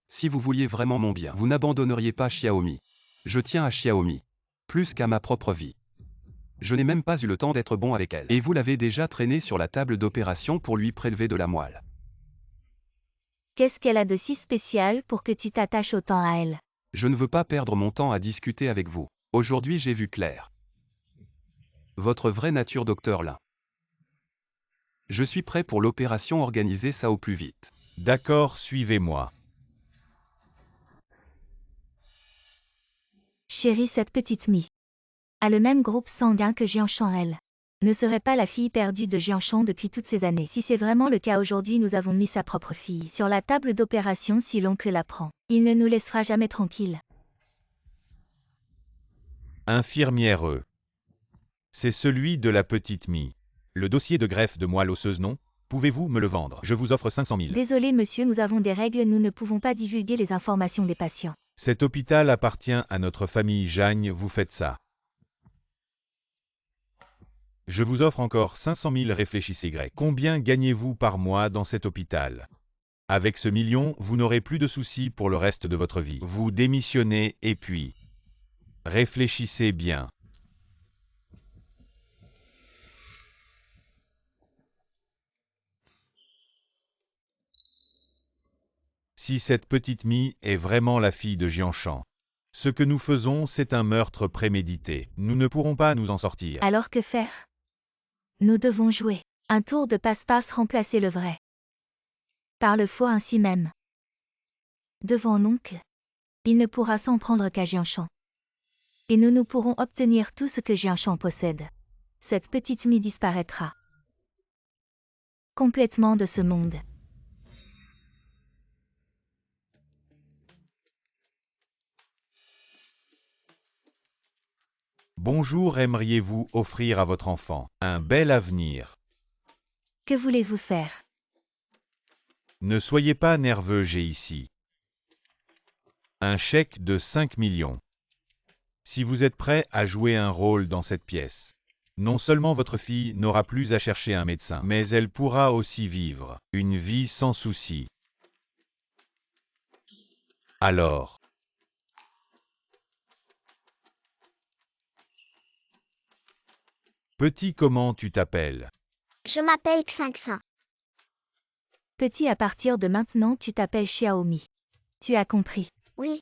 Si vous vouliez vraiment mon bien, vous n'abandonneriez pas Xiaomi. Je tiens à Xiaomi. Plus qu'à ma propre vie. Je n'ai même pas eu le temps d'être bon avec elle. Et vous l'avez déjà traînée sur la table d'opération pour lui prélever de la moelle. Qu'est-ce qu'elle a de si spécial pour que tu t'attaches autant à elle? Je ne veux pas perdre mon temps à discuter avec vous. Aujourd'hui j'ai vu clair. Votre vraie nature, docteur Lin. Je suis prêt pour l'opération, organisez ça au plus vite. D'accord, suivez-moi. Chérie, cette petite Mie a le même groupe sanguin que Jianshan, elle. Ne serait pas la fille perdue de Jianshan depuis toutes ces années. Si c'est vraiment le cas aujourd'hui, nous avons mis sa propre fille sur la table d'opération si l'oncle l'apprend. Il ne nous laissera jamais tranquilles. Infirmière E. C'est celui de la petite Mie. Le dossier de greffe de moelle osseuse, non? Pouvez-vous me le vendre? Je vous offre 500 000. Désolé monsieur, nous avons des règles, nous ne pouvons pas divulguer les informations des patients. Cet hôpital appartient à notre famille Jagne, vous faites ça. Je vous offre encore 500 000, réfléchissez grec. Combien gagnez-vous par mois dans cet hôpital? Avec ce million, vous n'aurez plus de soucis pour le reste de votre vie. Vous démissionnez et puis... Réfléchissez bien. Si cette petite Mie est vraiment la fille de Jianshan, ce que nous faisons, c'est un meurtre prémédité. Nous ne pourrons pas nous en sortir. Alors que faire? Nous devons jouer un tour de passe-passe, remplacer le vrai par le faux, ainsi même. Devant l'oncle, il ne pourra s'en prendre qu'à Jianshan. Et nous pourrons obtenir tout ce que Jianshan possède. Cette petite Mie disparaîtra complètement de ce monde. Bonjour, aimeriez-vous offrir à votre enfant un bel avenir? Que voulez-vous faire? Ne soyez pas nerveux, j'ai ici un chèque de 5 millions. Si vous êtes prêt à jouer un rôle dans cette pièce, non seulement votre fille n'aura plus à chercher un médecin, mais elle pourra aussi vivre une vie sans souci. Alors, petit, comment tu t'appelles? Je m'appelle Xinxin. Petit, à partir de maintenant, tu t'appelles Xiaomi. Tu as compris? Oui,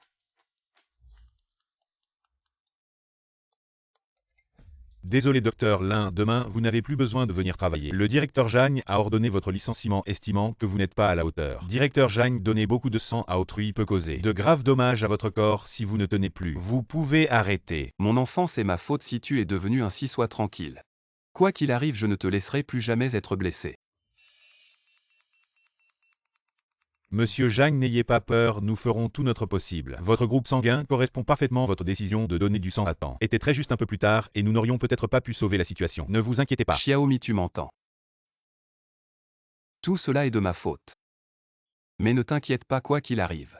Désolé docteur Lin, demain vous n'avez plus besoin de venir travailler. Le directeur Jagne a ordonné votre licenciement estimant que vous n'êtes pas à la hauteur. Directeur Jagne, donner beaucoup de sang à autrui peut causer de graves dommages à votre corps si vous ne tenez plus. Vous pouvez arrêter. Mon enfant, c'est ma faute si tu es devenu ainsi, sois tranquille. Quoi qu'il arrive, je ne te laisserai plus jamais être blessé. Monsieur Jagne, n'ayez pas peur, nous ferons tout notre possible. Votre groupe sanguin correspond parfaitement à votre décision de donner du sang à temps. Était très juste un peu plus tard et nous n'aurions peut-être pas pu sauver la situation. Ne vous inquiétez pas. Xiaomi, tu m'entends? Tout cela est de ma faute. Mais ne t'inquiète pas, quoi qu'il arrive.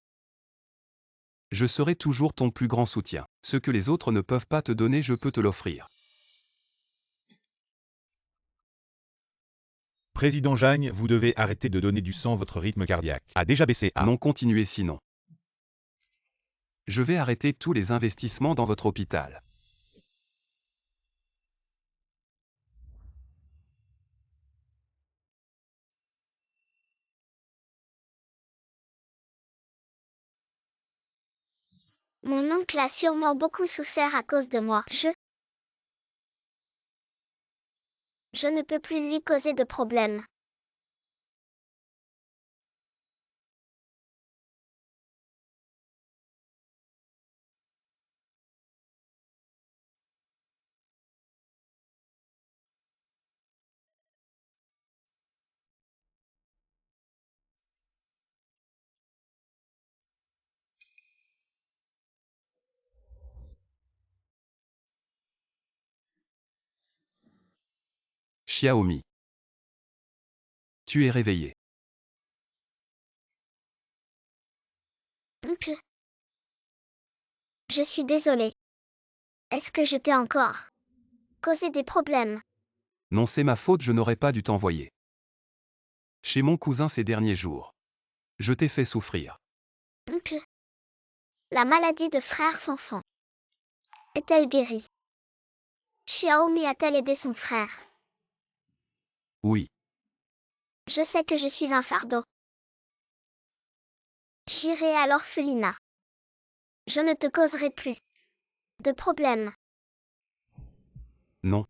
Je serai toujours ton plus grand soutien. Ce que les autres ne peuvent pas te donner, je peux te l'offrir. Président Jagne, vous devez arrêter de donner du sang, votre rythme cardiaque a déjà baissé à... Non, continuez sinon. Je vais arrêter tous les investissements dans votre hôpital. mon oncle a sûrement beaucoup souffert à cause de moi. Je ne peux plus lui causer de problème. Xiaomi. Tu es réveillé. Oncle. Je suis désolée. Est-ce que je t'ai encore causé des problèmes? Non, c'est ma faute, je n'aurais pas dû t'envoyer chez mon cousin ces derniers jours. Je t'ai fait souffrir. Oncle. La maladie de frère Fanfan est-elle guérie? Xiaomi a-t-elle aidé son frère? Oui. Je sais que je suis un fardeau. J'irai à l'orphelinat. Je ne te causerai plus de problème. Non.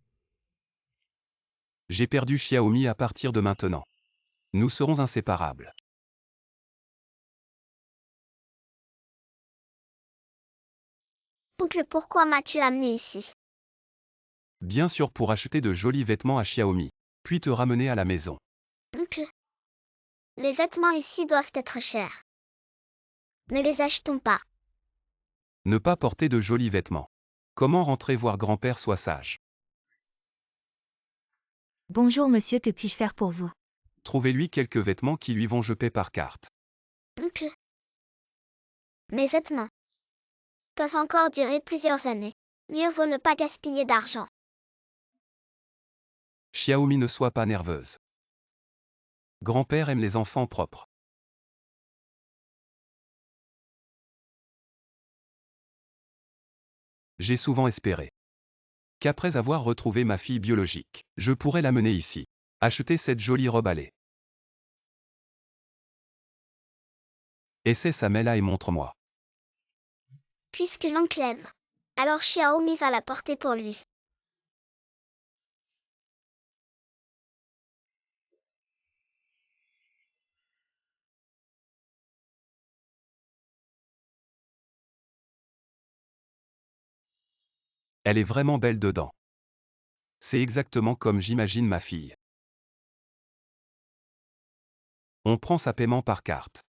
J'ai perdu Xiaomi à partir de maintenant. Nous serons inséparables. Oncle, pourquoi m'as-tu amené ici? Bien sûr pour acheter de jolis vêtements à Xiaomi, puis te ramener à la maison. Oncle. Les vêtements ici doivent être chers. Ne les achetons pas. Ne pas porter de jolis vêtements. Comment rentrer voir grand-père soit sage? Bonjour monsieur, que puis-je faire pour vous? Trouvez-lui quelques vêtements qui lui vont, je paie par carte. Oncle. Mes vêtements peuvent encore durer plusieurs années. Mieux vaut ne pas gaspiller d'argent. Xiaomi, ne sois pas nerveuse. Grand-père aime les enfants propres. J'ai souvent espéré qu'après avoir retrouvé ma fille biologique, je pourrais l'amener ici. Acheter cette jolie robe à lait. Essaie Samela et montre-moi. Puisque l'oncle aime, alors Xiaomi va la porter pour lui. Elle est vraiment belle dedans. C'est exactement comme j'imagine ma fille. On prend sa paiement par carte.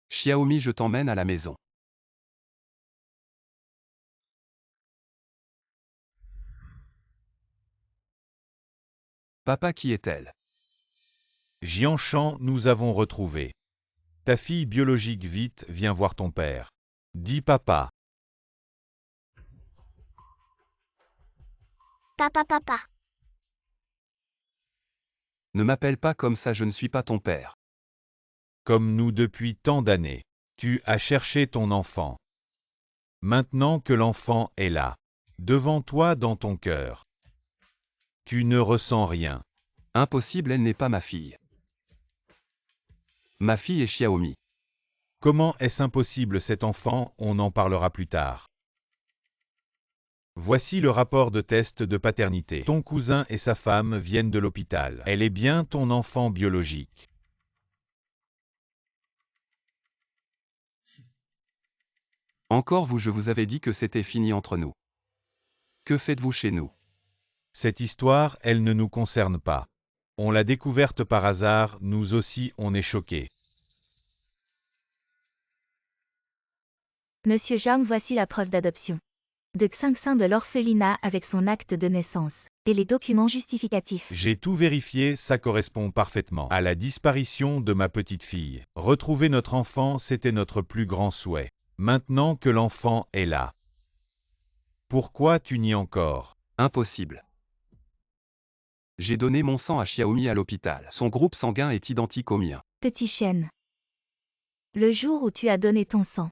Xiaomi, je t'emmène à la maison. Papa, qui est-elle? Jianshan, nous avons retrouvé ta fille biologique, vite, viens voir ton père. Dis papa. Papa. Ne m'appelle pas comme ça, je ne suis pas ton père. Comme nous depuis tant d'années. Tu as cherché ton enfant. Maintenant que l'enfant est là, devant toi dans ton cœur, tu ne ressens rien. Impossible, elle n'est pas ma fille. Ma fille est Xiaomi. Comment est-ce impossible cet enfant? On en parlera plus tard. Voici le rapport de test de paternité. Ton cousin et sa femme viennent de l'hôpital. Elle est bien ton enfant biologique. Encore vous, je vous avais dit que c'était fini entre nous. Que faites-vous chez nous? Cette histoire, elle ne nous concerne pas. On l'a découverte par hasard, nous aussi on est choqués. Monsieur Zhang, voici la preuve d'adoption de Xingxin de l'orphelinat avec son acte de naissance et les documents justificatifs. J'ai tout vérifié, ça correspond parfaitement à la disparition de ma petite fille. Retrouver notre enfant, c'était notre plus grand souhait. Maintenant que l'enfant est là, pourquoi tu nies encore? Impossible. J'ai donné mon sang à Xiaomi à l'hôpital. Son groupe sanguin est identique au mien. Petit chêne. Le jour où tu as donné ton sang,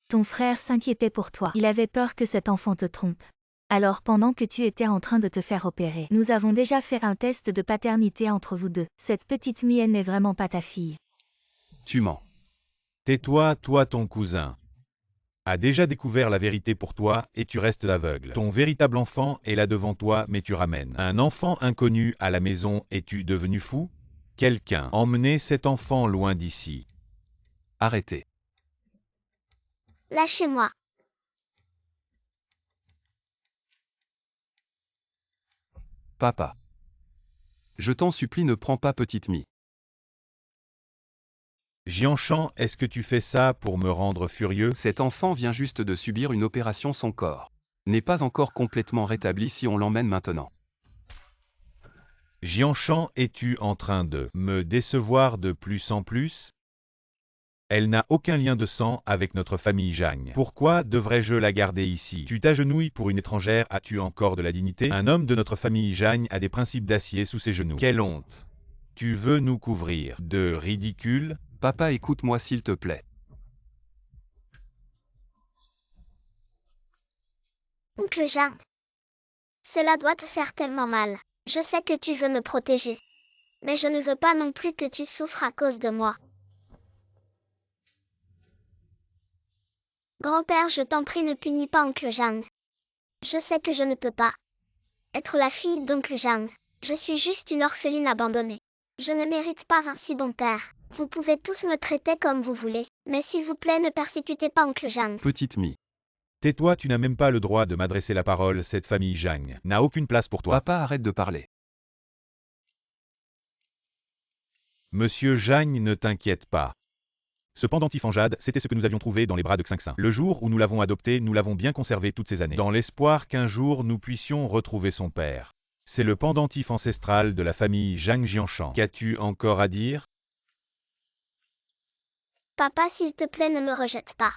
ton frère s'inquiétait pour toi. Il avait peur que cet enfant te trompe. Alors pendant que tu étais en train de te faire opérer, nous avons déjà fait un test de paternité entre vous deux. Cette petite mienne n'est vraiment pas ta fille. Tu mens. Tais-toi, toi ton cousin a déjà découvert la vérité pour toi et tu restes aveugle. Ton véritable enfant est là devant toi mais tu ramènes un enfant inconnu à la maison. Es-tu devenu fou? Quelqu'un emmenez cet enfant loin d'ici. Arrêtez. Lâchez-moi. Papa. Je t'en supplie, ne prends pas petite Mie. Jianshan, est-ce que tu fais ça pour me rendre furieux? Cet enfant vient juste de subir une opération, son corps n'est pas encore complètement rétabli si on l'emmène maintenant. Jianshan, es-tu en train de me décevoir de plus en plus? Elle n'a aucun lien de sang avec notre famille Zhang. Pourquoi devrais-je la garder ici? Tu t'agenouilles pour une étrangère, as-tu encore de la dignité? Un homme de notre famille Zhang a des principes d'acier sous ses genoux. Quelle honte! Tu veux nous couvrir de ridicule? Papa, écoute-moi s'il te plaît. Oncle Jean. Cela doit te faire tellement mal. Je sais que tu veux me protéger. Mais je ne veux pas non plus que tu souffres à cause de moi. Grand-père, je t'en prie, ne punis pas oncle Jean. Je sais que je ne peux pas être la fille d'oncle Jean. Je suis juste une orpheline abandonnée. Je ne mérite pas un si bon père. Vous pouvez tous me traiter comme vous voulez, mais s'il vous plaît, ne persécutez pas oncle Jean. Petite Mie. Tais-toi, tu n'as même pas le droit de m'adresser la parole, cette famille Zhang n'a aucune place pour toi. Papa, arrête de parler. Monsieur Zhang, ne t'inquiète pas. Ce pendentif en jade, c'était ce que nous avions trouvé dans les bras de Xingxin. Le jour où nous l'avons adopté, nous l'avons bien conservé toutes ces années, dans l'espoir qu'un jour nous puissions retrouver son père. C'est le pendentif ancestral de la famille Zhang Jianshan. Qu'as-tu encore à dire? Papa, s'il te plaît, ne me rejette pas.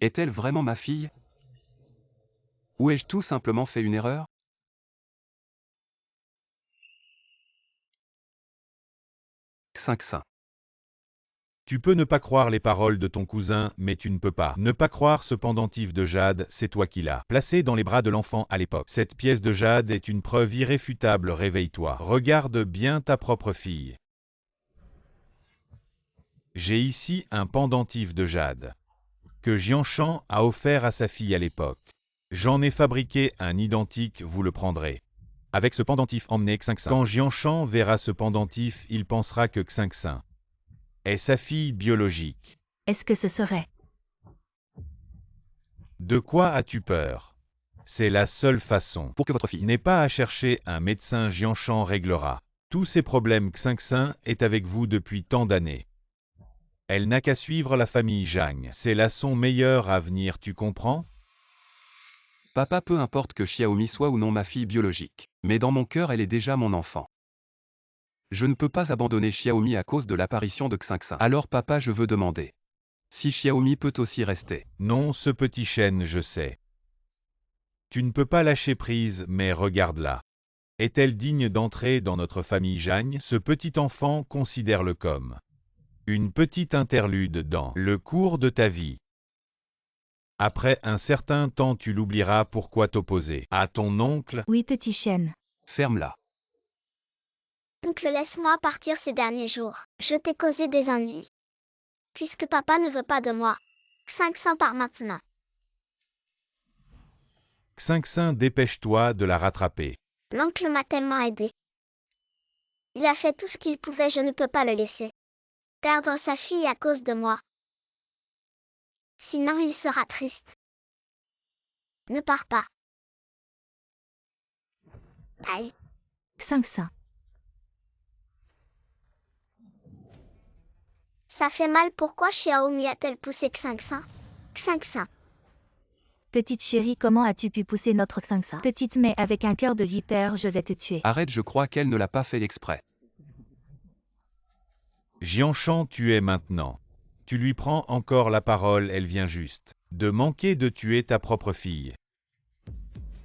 Est-elle vraiment ma fille? Ou ai-je tout simplement fait une erreur? Xingxin. Tu peux ne pas croire les paroles de ton cousin, mais tu ne peux pas ne pas croire ce pendentif de jade, c'est toi qui l'as placé dans les bras de l'enfant à l'époque. Cette pièce de jade est une preuve irréfutable, réveille-toi. Regarde bien ta propre fille. J'ai ici un pendentif de jade que Jianshan a offert à sa fille à l'époque. J'en ai fabriqué un identique, vous le prendrez. Avec ce pendentif, emmenez Xingxin. Quand Jianshan verra ce pendentif, il pensera que Xingxin est sa fille biologique. Est-ce que ce serait? De quoi as-tu peur? C'est la seule façon. Pour que votre fille N'est pas à chercher, un médecin Jianshan réglera tous ces problèmes. Xingxin est avec vous depuis tant d'années. Elle n'a qu'à suivre la famille Zhang. C'est là son meilleur avenir, tu comprends? Papa, peu importe que Xiaomi soit ou non ma fille biologique. Mais dans mon cœur, elle est déjà mon enfant. Je ne peux pas abandonner Xiaomi à cause de l'apparition de Xingxin. Alors papa, je veux demander si Xiaomi peut aussi rester. Non, ce petit chêne, je sais. Tu ne peux pas lâcher prise, mais regarde-la. Est-elle digne d'entrer dans notre famille Zhang? Ce petit enfant, considère-le comme une petite interlude dans le cours de ta vie. Après un certain temps, tu l'oublieras. Pourquoi t'opposer à ton oncle? Oui, petit chêne. Ferme-la. Oncle, laisse-moi partir ces derniers jours. Je t'ai causé des ennuis. Puisque papa ne veut pas de moi. Xingxin part maintenant. Xingxin, dépêche-toi de la rattraper. L'oncle m'a tellement aidé. Il a fait tout ce qu'il pouvait, je ne peux pas le laisser perdre sa fille à cause de moi. Sinon il sera triste. Ne pars pas. Aïe. Xingxin. Ça fait mal, pourquoi Xiaomi a-t-elle poussé Xingxin? Xingxin. Petite chérie, comment as-tu pu pousser notre Xingxin? Petite, mais avec un cœur de vipère, je vais te tuer. Arrête, je crois qu'elle ne l'a pas fait exprès. Jianshan, tu es maintenant. Tu lui prends encore la parole, elle vient juste de manquer de tuer ta propre fille.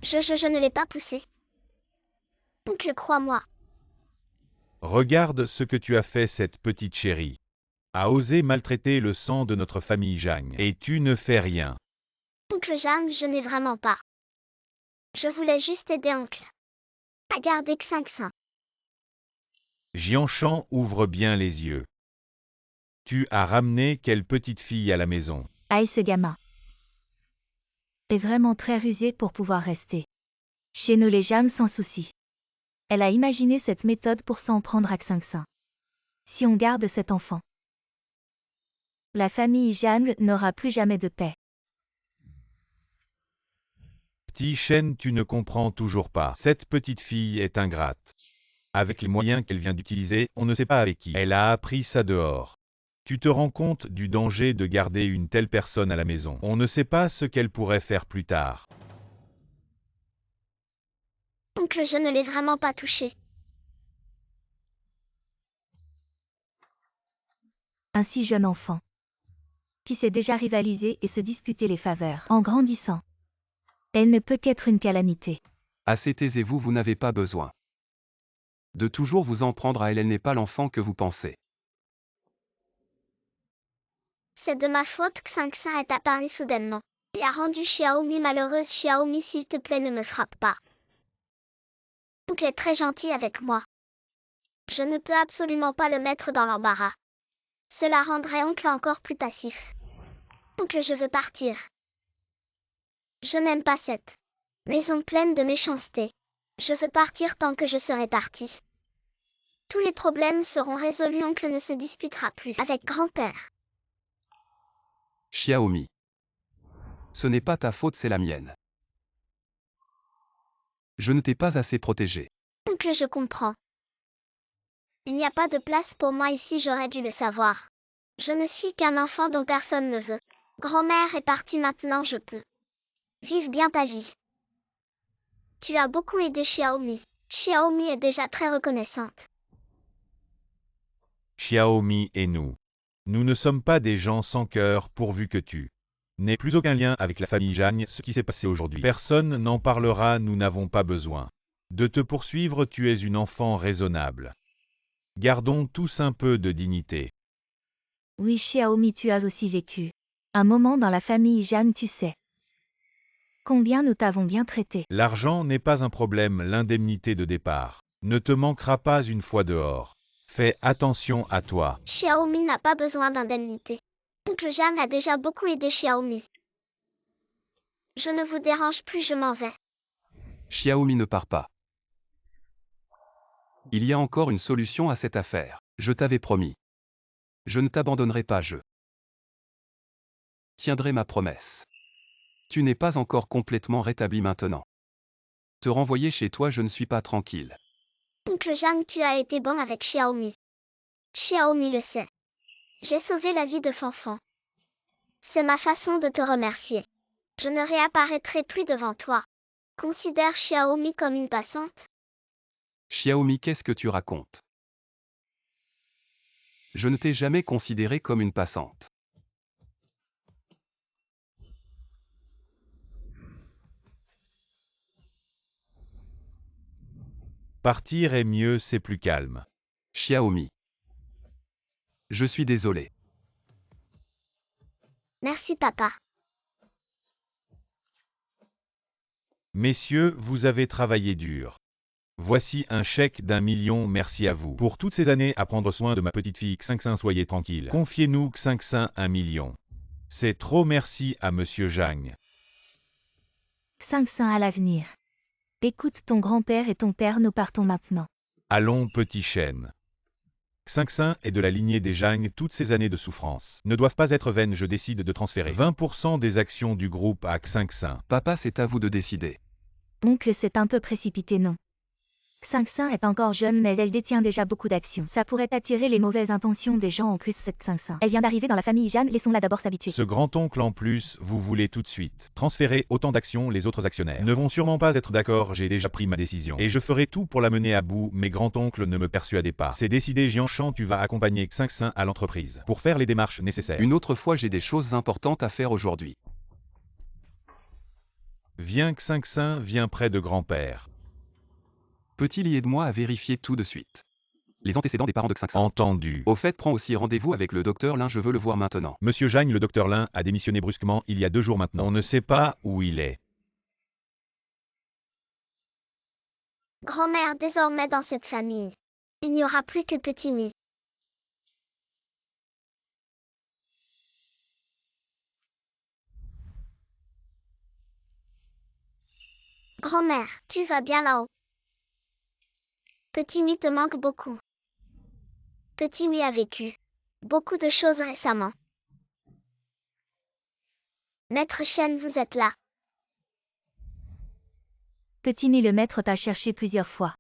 Je ne l'ai pas poussé. Oncle, crois-moi. Regarde ce que tu as fait, cette petite chérie. A osé maltraiter le sang de notre famille Zhang. Et tu ne fais rien. Oncle Jean, je n'ai vraiment pas. Je voulais juste aider oncle à garder Xingxin. Jianshan, ouvre bien les yeux. Tu as ramené quelle petite fille à la maison? Aïe, ce gamin est vraiment très rusé pour pouvoir rester chez nous les Zhang sans souci. Elle a imaginé cette méthode pour s'en prendre à Xingxin. Si on garde cet enfant, la famille Zhang n'aura plus jamais de paix. Petit chêne, tu ne comprends toujours pas. Cette petite fille est ingrate. Avec les moyens qu'elle vient d'utiliser, on ne sait pas avec qui. Elle a appris ça dehors. Tu te rends compte du danger de garder une telle personne à la maison. On ne sait pas ce qu'elle pourrait faire plus tard. Oncle, je ne l'ai vraiment pas touché. Un si jeune enfant qui sait déjà rivaliser et se disputer les faveurs. En grandissant, elle ne peut qu'être une calamité. Assez, taisez-vous, vous n'avez pas besoin de toujours vous en prendre à elle, elle n'est pas l'enfant que vous pensez. C'est de ma faute que 500 est apparu soudainement. Et a rendu Xiaomi malheureuse. Xiaomi, s'il te plaît, ne me frappe pas. Oncle est très gentil avec moi. Je ne peux absolument pas le mettre dans l'embarras. Cela rendrait oncle encore plus passif. Oncle, je veux partir. Je n'aime pas cette maison pleine de méchanceté. Je veux partir tant que je serai parti. Tous les problèmes seront résolus, oncle ne se disputera plus avec grand-père. Xiaomi. Ce n'est pas ta faute, c'est la mienne. Je ne t'ai pas assez protégé. Oncle, je comprends. Il n'y a pas de place pour moi ici, j'aurais dû le savoir. Je ne suis qu'un enfant dont personne ne veut. Grand-mère est partie maintenant, je peux. Vive bien ta vie. Tu as beaucoup aidé Xiaomi. Xiaomi est déjà très reconnaissante. Xiaomi et nous. Nous ne sommes pas des gens sans cœur pourvu que tu n'aies plus aucun lien avec la famille Zhang. Ce qui s'est passé aujourd'hui, personne n'en parlera, nous n'avons pas besoin de te poursuivre, tu es une enfant raisonnable. Gardons tous un peu de dignité. Oui, Xiaomi, tu as aussi vécu un moment dans la famille Jeanne, tu sais. Combien nous t'avons bien traité. L'argent n'est pas un problème, l'indemnité de départ ne te manquera pas une fois dehors. Fais attention à toi. Xiaomi n'a pas besoin d'indemnité. Oncle Jeanne a déjà beaucoup aidé Xiaomi. Je ne vous dérange plus, je m'en vais. Xiaomi ne part pas. Il y a encore une solution à cette affaire. Je t'avais promis. Je ne t'abandonnerai pas, je tiendrai ma promesse. Tu n'es pas encore complètement rétabli maintenant. Te renvoyer chez toi, je ne suis pas tranquille. Oncle Jeanne, tu as été bon avec Xiaomi. Xiaomi le sait. J'ai sauvé la vie de Fanfan. C'est ma façon de te remercier. Je ne réapparaîtrai plus devant toi. Considère Xiaomi comme une passante. Xiaomi, qu'est-ce que tu racontes? Je ne t'ai jamais considéré comme une passante. Partir est mieux, c'est plus calme. Xiaomi. Je suis désolé. Merci papa. Messieurs, vous avez travaillé dur. Voici un chèque d'1 million, merci à vous. Pour toutes ces années à prendre soin de ma petite fille Xingxin, soyez tranquille. Confiez-nous Xingxin 1 million. C'est trop, merci à monsieur Zhang. 500 à l'avenir. Écoute ton grand-père et ton père, nous partons maintenant. Allons, petit chêne. Xingxin est de la lignée des Zhang, toutes ces années de souffrance ne doivent pas être vaines, je décide de transférer 20% des actions du groupe à Xingxin. Papa, c'est à vous de décider. Oncle, c'est un peu précipité, non? 500 est encore jeune, mais elle détient déjà beaucoup d'actions. Ça pourrait attirer les mauvaises intentions des gens en plus, cette 500. Elle vient d'arriver dans la famille Jeanne, laissons-la d'abord s'habituer. Ce grand-oncle en plus, vous voulez tout de suite transférer autant d'actions, les autres actionnaires ne vont sûrement pas être d'accord, j'ai déjà pris ma décision. Et je ferai tout pour la mener à bout, mais grand-oncle ne me persuadez pas. C'est décidé, Jianshan, tu vas accompagner Xingxin à l'entreprise pour faire les démarches nécessaires. Une autre fois, j'ai des choses importantes à faire aujourd'hui. Viens Xingxin, viens près de grand-père. Peut-il y aider-moi à vérifier tout de suite les antécédents des parents de Xingxin? Entendu. Au fait, prends aussi rendez-vous avec le docteur Lin, je veux le voir maintenant. Monsieur Zhang, le docteur Lin a démissionné brusquement il y a 2 jours maintenant. On ne sait pas où il est. Grand-mère, désormais dans cette famille, il n'y aura plus que Petit Mi. Grand-mère, tu vas bien là-haut? Petit Mi te manque beaucoup. Petit Mi a vécu beaucoup de choses récemment. Maître Chen, vous êtes là. Petit Mi, le maître t'a cherché plusieurs fois.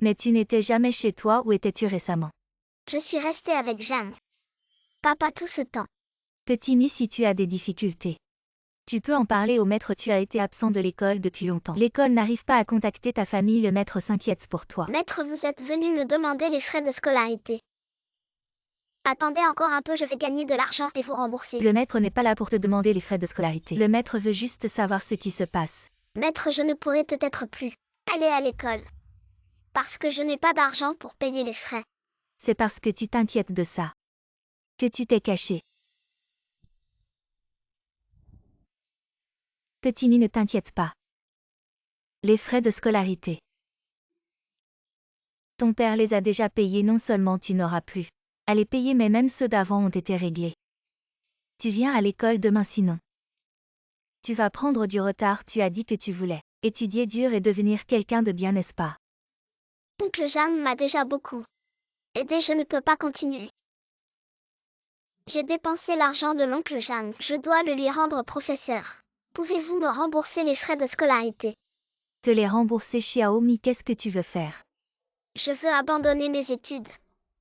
Mais tu n'étais jamais chez toi, où étais-tu récemment? Je suis restée avec Jeanne. Papa tout ce temps. Petit Mi, si tu as des difficultés, tu peux en parler au maître, tu as été absent de l'école depuis longtemps. L'école n'arrive pas à contacter ta famille, le maître s'inquiète pour toi. Maître, vous êtes venu me demander les frais de scolarité. Attendez encore un peu, je vais gagner de l'argent et vous rembourser. Le maître n'est pas là pour te demander les frais de scolarité. Le maître veut juste savoir ce qui se passe. Maître, je ne pourrai peut-être plus aller à l'école. Parce que je n'ai pas d'argent pour payer les frais. C'est parce que tu t'inquiètes de ça. Que tu t'es caché. Petit-mi, ne t'inquiète pas. Les frais de scolarité. Ton père les a déjà payés, non seulement tu n'auras plus à les payer, mais même ceux d'avant ont été réglés. Tu viens à l'école demain sinon. Tu vas prendre du retard, tu as dit que tu voulais étudier dur et devenir quelqu'un de bien, n'est-ce pas? Oncle Jeanne m'a déjà beaucoup aidé, je ne peux pas continuer. J'ai dépensé l'argent de l'oncle Jeanne, je dois le lui rendre, professeur. Pouvez-vous me rembourser les frais de scolarité? Te les rembourser, Xiaomi, qu'est-ce que tu veux faire? Je veux abandonner mes études.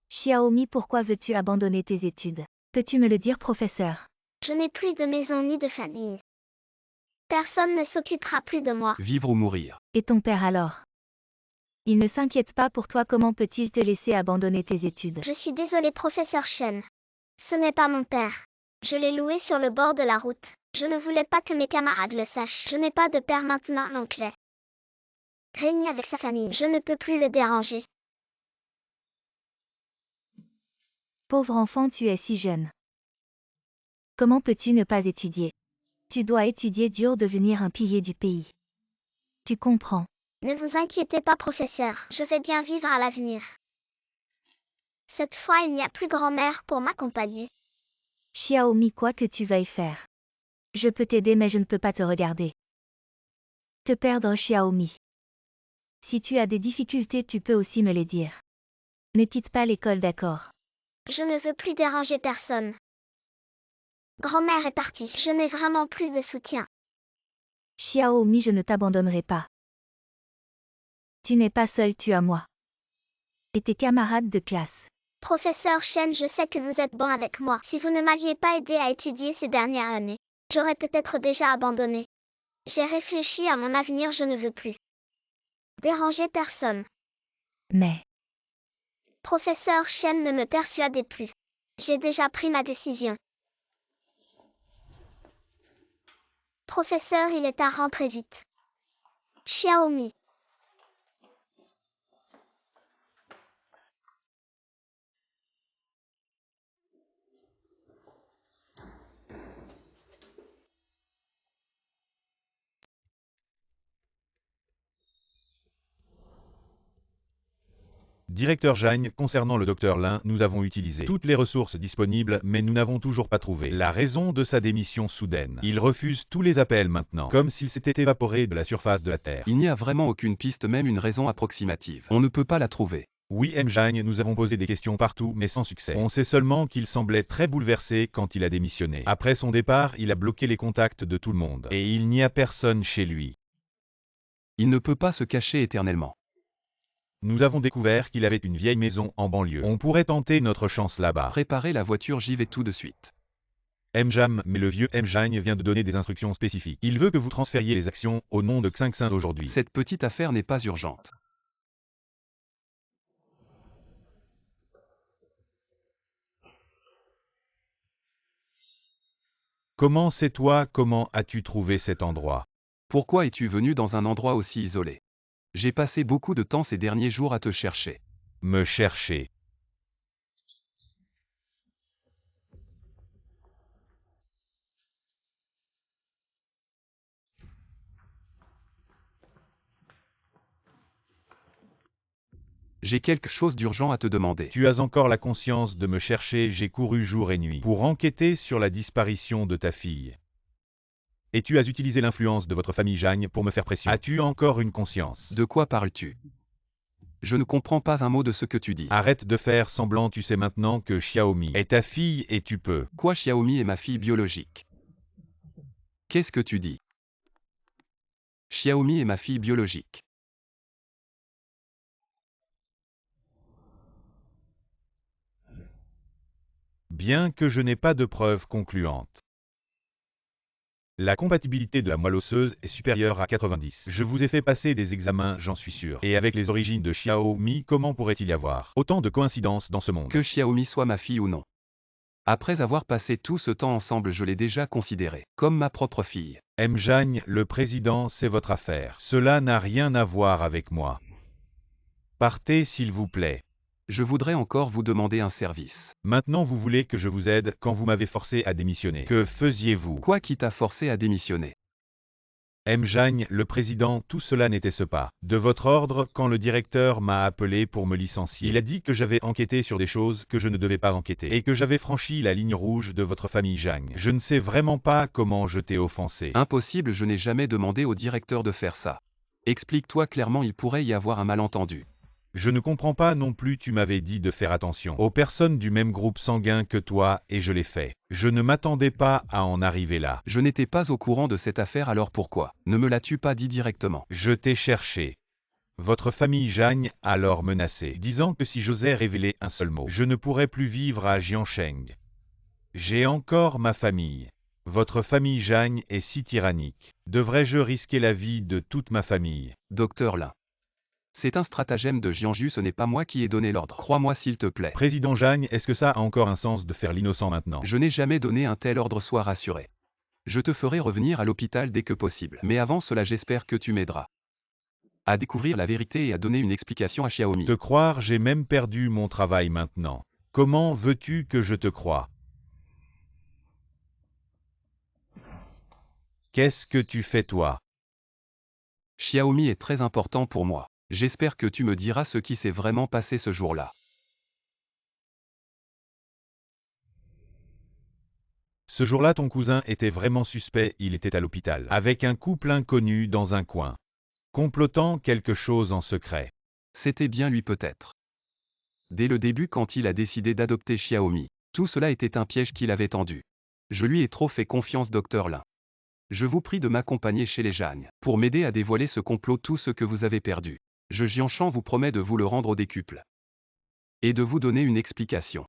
Xiaomi, pourquoi veux-tu abandonner tes études? Peux-tu me le dire, professeur? Je n'ai plus de maison ni de famille. Personne ne s'occupera plus de moi. Vivre ou mourir. Et ton père alors? Il ne s'inquiète pas pour toi, comment peut-il te laisser abandonner tes études? Je suis désolée, professeur Chen. Ce n'est pas mon père. Je l'ai loué sur le bord de la route. Je ne voulais pas que mes camarades le sachent. Je n'ai pas de père maintenant, l'oncle règne avec sa famille. Je ne peux plus le déranger. Pauvre enfant, tu es si jeune. Comment peux-tu ne pas étudier? Tu dois étudier dur, devenir un pilier du pays. Tu comprends? Ne vous inquiétez pas, professeur. Je vais bien vivre à l'avenir. Cette fois, il n'y a plus grand-mère pour m'accompagner. Xiaomi, quoi que tu veuilles faire. Je peux t'aider, mais je ne peux pas te regarder. Te perdre, Xiaomi. Si tu as des difficultés, tu peux aussi me les dire. Ne quitte pas l'école, d'accord? Je ne veux plus déranger personne. Grand-mère est partie. Je n'ai vraiment plus de soutien. Xiaomi, je ne t'abandonnerai pas. Tu n'es pas seul, tu as moi. Et tes camarades de classe. Professeur Chen, je sais que vous êtes bon avec moi. Si vous ne m'aviez pas aidé à étudier ces dernières années, j'aurais peut-être déjà abandonné. J'ai réfléchi à mon avenir, je ne veux plus déranger personne. Mais, Professeur Chen, ne me persuadez plus. J'ai déjà pris ma décision. Professeur, il est à rentrer vite. Xiaomi. Directeur Jagne, concernant le docteur Lin, nous avons utilisé toutes les ressources disponibles, mais nous n'avons toujours pas trouvé la raison de sa démission soudaine. Il refuse tous les appels maintenant, comme s'il s'était évaporé de la surface de la Terre. Il n'y a vraiment aucune piste, même une raison approximative. On ne peut pas la trouver. Oui, M. Jagne, nous avons posé des questions partout, mais sans succès. On sait seulement qu'il semblait très bouleversé quand il a démissionné. Après son départ, il a bloqué les contacts de tout le monde. Et il n'y a personne chez lui. Il ne peut pas se cacher éternellement. Nous avons découvert qu'il avait une vieille maison en banlieue. On pourrait tenter notre chance là-bas. Préparez la voiture, j'y vais tout de suite. Mjam, mais le vieux Mjagne vient de donner des instructions spécifiques. Il veut que vous transfériez les actions au nom de Xingxin d'aujourd'hui. Cette petite affaire n'est pas urgente. Comment sais-toi, comment as-tu trouvé cet endroit? Pourquoi es-tu venu dans un endroit aussi isolé? J'ai passé beaucoup de temps ces derniers jours à te chercher. Me chercher. J'ai quelque chose d'urgent à te demander. Tu as encore la conscience de me chercher, j'ai couru jour et nuit pour enquêter sur la disparition de ta fille. Et tu as utilisé l'influence de votre famille Jagne pour me faire pression. As-tu encore une conscience? De quoi parles-tu? Je ne comprends pas un mot de ce que tu dis. Arrête de faire semblant, tu sais maintenant que Xiaomi est ta fille et tu peux. Quoi, Xiaomi est ma fille biologique? Qu'est-ce que tu dis? Xiaomi est ma fille biologique. Bien que je n'ai pas de preuves concluantes. La compatibilité de la moelle osseuse est supérieure à 90. Je vous ai fait passer des examens, j'en suis sûr. Et avec les origines de Xiaomi, comment pourrait-il y avoir autant de coïncidences dans ce monde? Que Xiaomi soit ma fille ou non. Après avoir passé tout ce temps ensemble, je l'ai déjà considérée comme ma propre fille. Mjagne, le président, c'est votre affaire. Cela n'a rien à voir avec moi. Partez s'il vous plaît. Je voudrais encore vous demander un service. Maintenant vous voulez que je vous aide quand vous m'avez forcé à démissionner. Que faisiez-vous? Quoi qui t'a forcé à démissionner? Mjagne, le président, tout cela n'était-ce pas de votre ordre quand le directeur m'a appelé pour me licencier. Il a dit que j'avais enquêté sur des choses que je ne devais pas enquêter et que j'avais franchi la ligne rouge de votre famille Jagne. Je ne sais vraiment pas comment je t'ai offensé. Impossible, je n'ai jamais demandé au directeur de faire ça. Explique-toi clairement, il pourrait y avoir un malentendu. Je ne comprends pas non plus, tu m'avais dit de faire attention aux personnes du même groupe sanguin que toi et je l'ai fait. Je ne m'attendais pas à en arriver là. Je n'étais pas au courant de cette affaire, alors pourquoi ne me l'as-tu pas dit directement? Je t'ai cherché. Votre famille Jagne a alors menacé, disant que si j'osais révéler un seul mot, je ne pourrais plus vivre à Jiancheng. J'ai encore ma famille. Votre famille Jagne est si tyrannique. Devrais-je risquer la vie de toute ma famille? Docteur Lin. C'est un stratagème de Jianju, ce n'est pas moi qui ai donné l'ordre. Crois-moi s'il te plaît. Président Jagne, est-ce que ça a encore un sens de faire l'innocent maintenant? Je n'ai jamais donné un tel ordre, sois rassuré. Je te ferai revenir à l'hôpital dès que possible. Mais avant cela, j'espère que tu m'aideras à découvrir la vérité et à donner une explication à Xiaomi. Te croire, j'ai même perdu mon travail maintenant. Comment veux-tu que je te croie? Qu'est-ce que tu fais toi? Xiaomi est très important pour moi. J'espère que tu me diras ce qui s'est vraiment passé ce jour-là. Ce jour-là, ton cousin était vraiment suspect, il était à l'hôpital, avec un couple inconnu dans un coin, complotant quelque chose en secret. C'était bien lui peut-être. Dès le début, quand il a décidé d'adopter Xiaomi, tout cela était un piège qu'il avait tendu. Je lui ai trop fait confiance, docteur Lin. Je vous prie de m'accompagner chez les Jagne, pour m'aider à dévoiler ce complot, tout ce que vous avez perdu. Je Jianshan vous promet de vous le rendre au décuple. Et de vous donner une explication.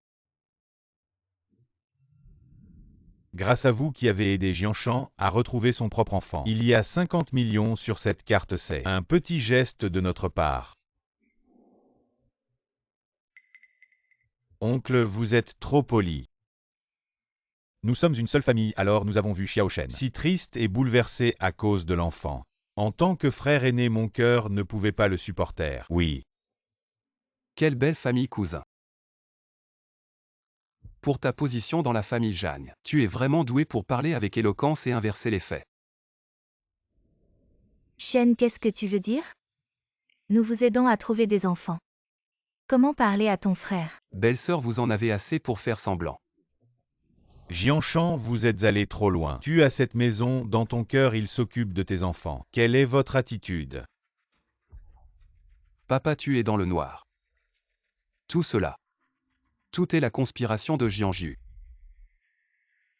Grâce à vous qui avez aidé Jianshan à retrouver son propre enfant. Il y a 50 millions sur cette carte, c'est un petit geste de notre part. Oncle, vous êtes trop poli. Nous sommes une seule famille, alors nous avons vu Xiaoshen si triste et bouleversé à cause de l'enfant. En tant que frère aîné, mon cœur ne pouvait pas le supporter. Oui. Quelle belle famille, cousin. Pour ta position dans la famille Jagne, tu es vraiment doué pour parler avec éloquence et inverser les faits. Shen, qu'est-ce que tu veux dire? Nous vous aidons à trouver des enfants. Comment parler à ton frère? Belle-sœur, vous en avez assez pour faire semblant. Jianshan, vous êtes allé trop loin. Tu as cette maison, dans ton cœur il s'occupe de tes enfants. Quelle est votre attitude? Papa, tu es dans le noir. Tout cela. Tout est la conspiration de Jianju.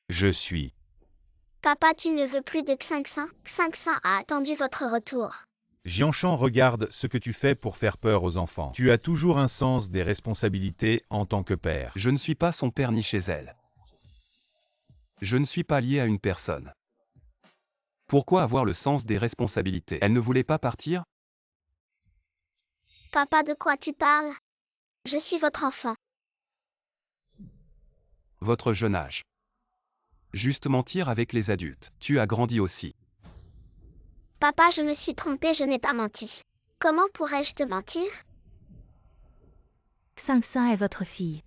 Je suis. Papa, tu ne veux plus de Xingxin. Xingxin a attendu votre retour. Jianshan, regarde ce que tu fais pour faire peur aux enfants. Tu as toujours un sens des responsabilités en tant que père. Je ne suis pas son père ni chez elle. Je ne suis pas lié à une personne. Pourquoi avoir le sens des responsabilités? Elle ne voulait pas partir? Papa, de quoi tu parles? Je suis votre enfant. Votre jeune âge. Juste mentir avec les adultes. Tu as grandi aussi. Papa, je me suis trompée, je n'ai pas menti. Comment pourrais-je te mentir? Xingxin est votre fille.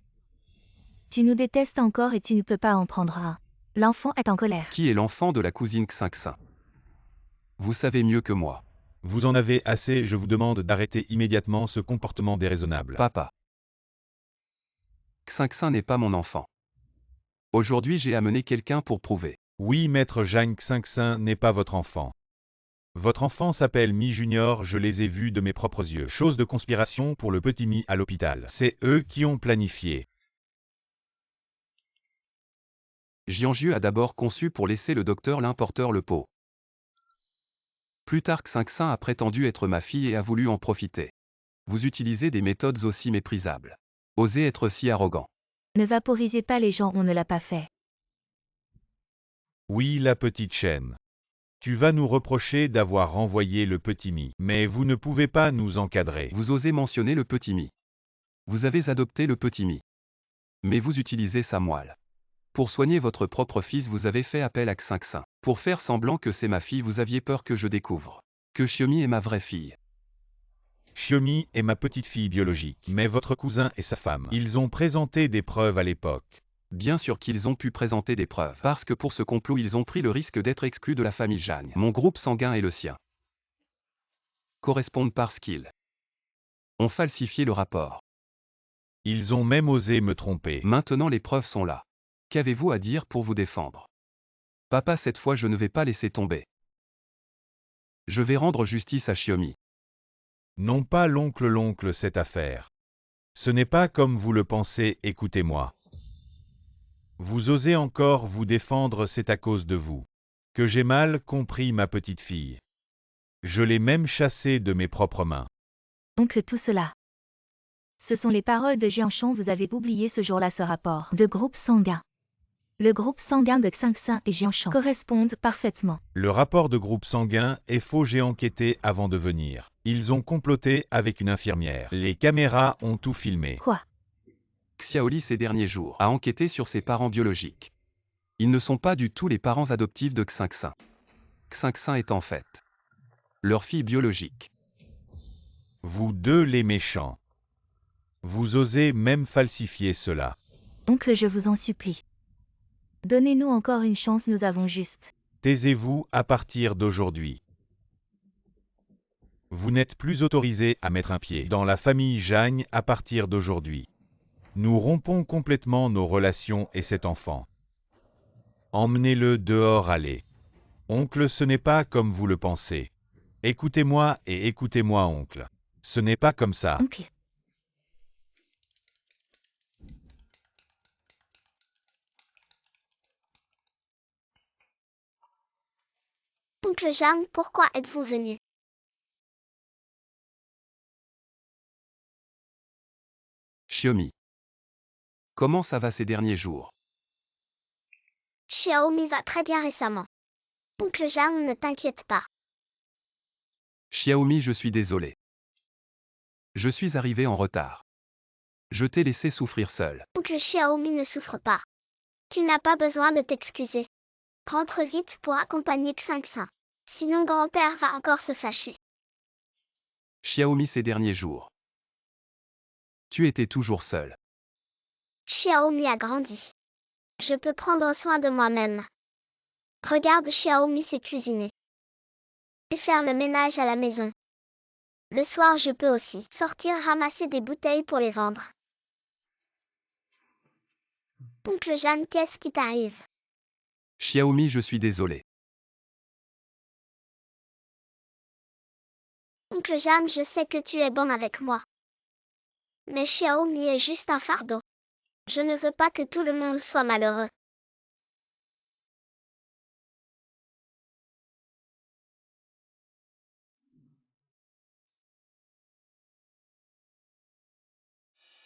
Tu nous détestes encore et tu ne peux pas en prendre un. L'enfant est en colère. Qui est l'enfant de la cousine Xingxin? Vous savez mieux que moi. Vous en avez assez, je vous demande d'arrêter immédiatement ce comportement déraisonnable. Papa. Xingxin n'est pas mon enfant. Aujourd'hui, j'ai amené quelqu'un pour prouver. Oui, maître Jagne, Xingxin n'est pas votre enfant. Votre enfant s'appelle Mi Junior, je les ai vus de mes propres yeux. Chose de conspiration pour le petit Mi à l'hôpital. C'est eux qui ont planifié. Jianju a d'abord conçu pour laisser le docteur l'importeur le pot. Plus tard, Xingxin a prétendu être ma fille et a voulu en profiter. Vous utilisez des méthodes aussi méprisables. Osez être si arrogant. Ne vaporisez pas les gens, on ne l'a pas fait. Oui, la petite chaîne. Tu vas nous reprocher d'avoir renvoyé le petit Mi, mais vous ne pouvez pas nous encadrer. Vous osez mentionner le petit Mi. Vous avez adopté le petit Mi. Mais vous utilisez sa moelle. Pour soigner votre propre fils, vous avez fait appel à Xinxin. Pour faire semblant que c'est ma fille, vous aviez peur que je découvre que Xiomi est ma vraie fille. Xiomi est ma petite fille biologique, mais votre cousin et sa femme. Ils ont présenté des preuves à l'époque. Bien sûr qu'ils ont pu présenter des preuves, parce que pour ce complot ils ont pris le risque d'être exclus de la famille Zhang. Mon groupe sanguin et le sien correspondent parce qu'ils ont falsifié le rapport. Ils ont même osé me tromper. Maintenant les preuves sont là. Qu'avez-vous à dire pour vous défendre? Papa, cette fois je ne vais pas laisser tomber. Je vais rendre justice à Xiomi. Non pas l'oncle, cette affaire. Ce n'est pas comme vous le pensez, écoutez-moi. Vous osez encore vous défendre, c'est à cause de vous que j'ai mal compris ma petite fille. Je l'ai même chassée de mes propres mains. Oncle, tout cela. Ce sont les paroles de Jianshan, vous avez oublié ce jour-là ce rapport de groupe sanguin. Le groupe sanguin de Xinxin et Jianshan correspondent parfaitement. Le rapport de groupe sanguin est faux, j'ai enquêté avant de venir. Ils ont comploté avec une infirmière. Les caméras ont tout filmé. Quoi? Xiaoli ces derniers jours a enquêté sur ses parents biologiques. Ils ne sont pas du tout les parents adoptifs de Xinxin. Xinxin est en fait leur fille biologique. Vous deux les méchants. Vous osez même falsifier cela. Oncle, je vous en supplie. Donnez-nous encore une chance, nous avons juste. Taisez-vous à partir d'aujourd'hui. Vous n'êtes plus autorisé à mettre un pied dans la famille Zhang à partir d'aujourd'hui. Nous rompons complètement nos relations et cet enfant. Emmenez-le dehors, allez. Oncle, ce n'est pas comme vous le pensez. Écoutez-moi et écoutez-moi, oncle. Ce n'est pas comme ça. Oncle. Oncle Zhang, pourquoi êtes-vous venu? Xiomi. Comment ça va ces derniers jours? Xiaomi va très bien récemment. Oncle Zhang, ne t'inquiète pas. Xiaomi, je suis désolé. Je suis arrivé en retard. Je t'ai laissé souffrir seul. Oncle Xiaomi ne souffre pas. Tu n'as pas besoin de t'excuser. Rentre vite pour accompagner Xinxin. Sinon grand-père va encore se fâcher. Xiaomi ces derniers jours. Tu étais toujours seul. Xiaomi a grandi. Je peux prendre soin de moi-même. Regarde, Xiaomi sait cuisiner. Et faire le ménage à la maison. Le soir, je peux aussi sortir ramasser des bouteilles pour les vendre. Oncle Jeanne, qu'est-ce qui t'arrive? Xiaomi, je suis désolé. Oncle Jeanne, je sais que tu es bon avec moi. Mais Xiaomi est juste un fardeau. Je ne veux pas que tout le monde soit malheureux.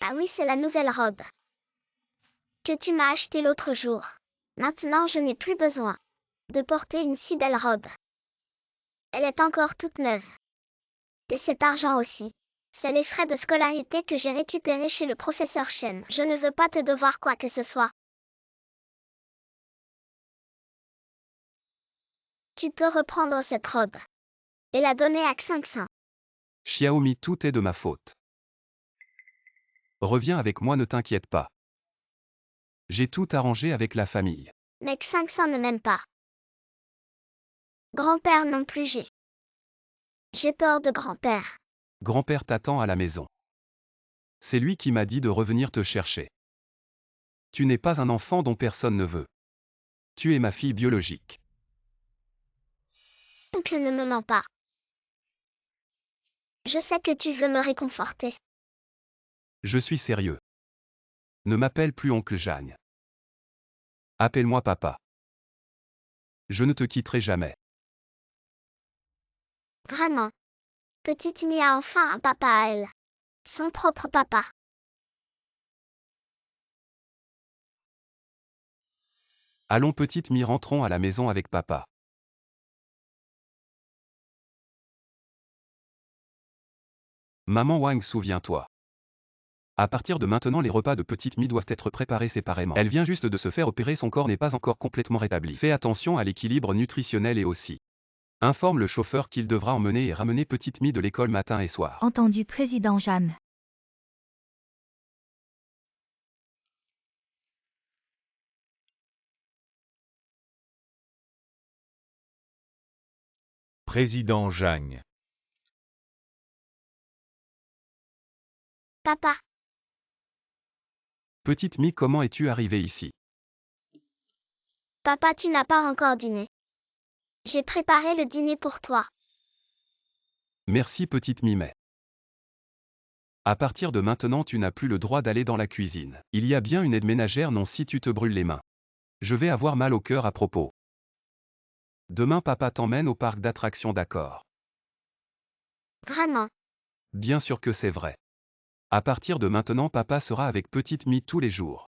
Ah oui, c'est la nouvelle robe que tu m'as achetée l'autre jour. Maintenant, je n'ai plus besoin de porter une si belle robe. Elle est encore toute neuve. Et cet argent aussi. C'est les frais de scolarité que j'ai récupérés chez le professeur Shen. Je ne veux pas te devoir quoi que ce soit. Tu peux reprendre cette robe et la donner à Xinxin. Xiaomi, tout est de ma faute. Reviens avec moi, ne t'inquiète pas. J'ai tout arrangé avec la famille. Mais Xinxin ne m'aime pas. Grand-père non plus. J'ai peur de grand-père. Grand-père t'attend à la maison. C'est lui qui m'a dit de revenir te chercher. Tu n'es pas un enfant dont personne ne veut. Tu es ma fille biologique. Oncle ne me ment pas. Je sais que tu veux me réconforter. Je suis sérieux. Ne m'appelle plus oncle Jeanne. Appelle-moi papa. Je ne te quitterai jamais. Vraiment. Petite Mie a enfin un papa à elle. Son propre papa. Allons petite Mie, rentrons à la maison avec papa. Maman Wang, souviens-toi. À partir de maintenant, les repas de petite Mie doivent être préparés séparément. Elle vient juste de se faire opérer, son corps n'est pas encore complètement rétabli. Fais attention à l'équilibre nutritionnel et aussi. Informe le chauffeur qu'il devra emmener et ramener petite Mie de l'école matin et soir. Entendu, président Jeanne. Président Jagne. Papa, Petite Mie, comment es-tu arrivée ici? papa, tu n'as pas encore dîné. J'ai préparé le dîner pour toi. Merci petite Mie, mais à partir de maintenant, tu n'as plus le droit d'aller dans la cuisine. Il y a bien une aide ménagère, non, si tu te brûles les mains. Je vais avoir mal au cœur à propos. Demain papa t'emmène au parc d'attractions, d'accord? Vraiment. Bien sûr que c'est vrai. À partir de maintenant, papa sera avec petite Mie tous les jours.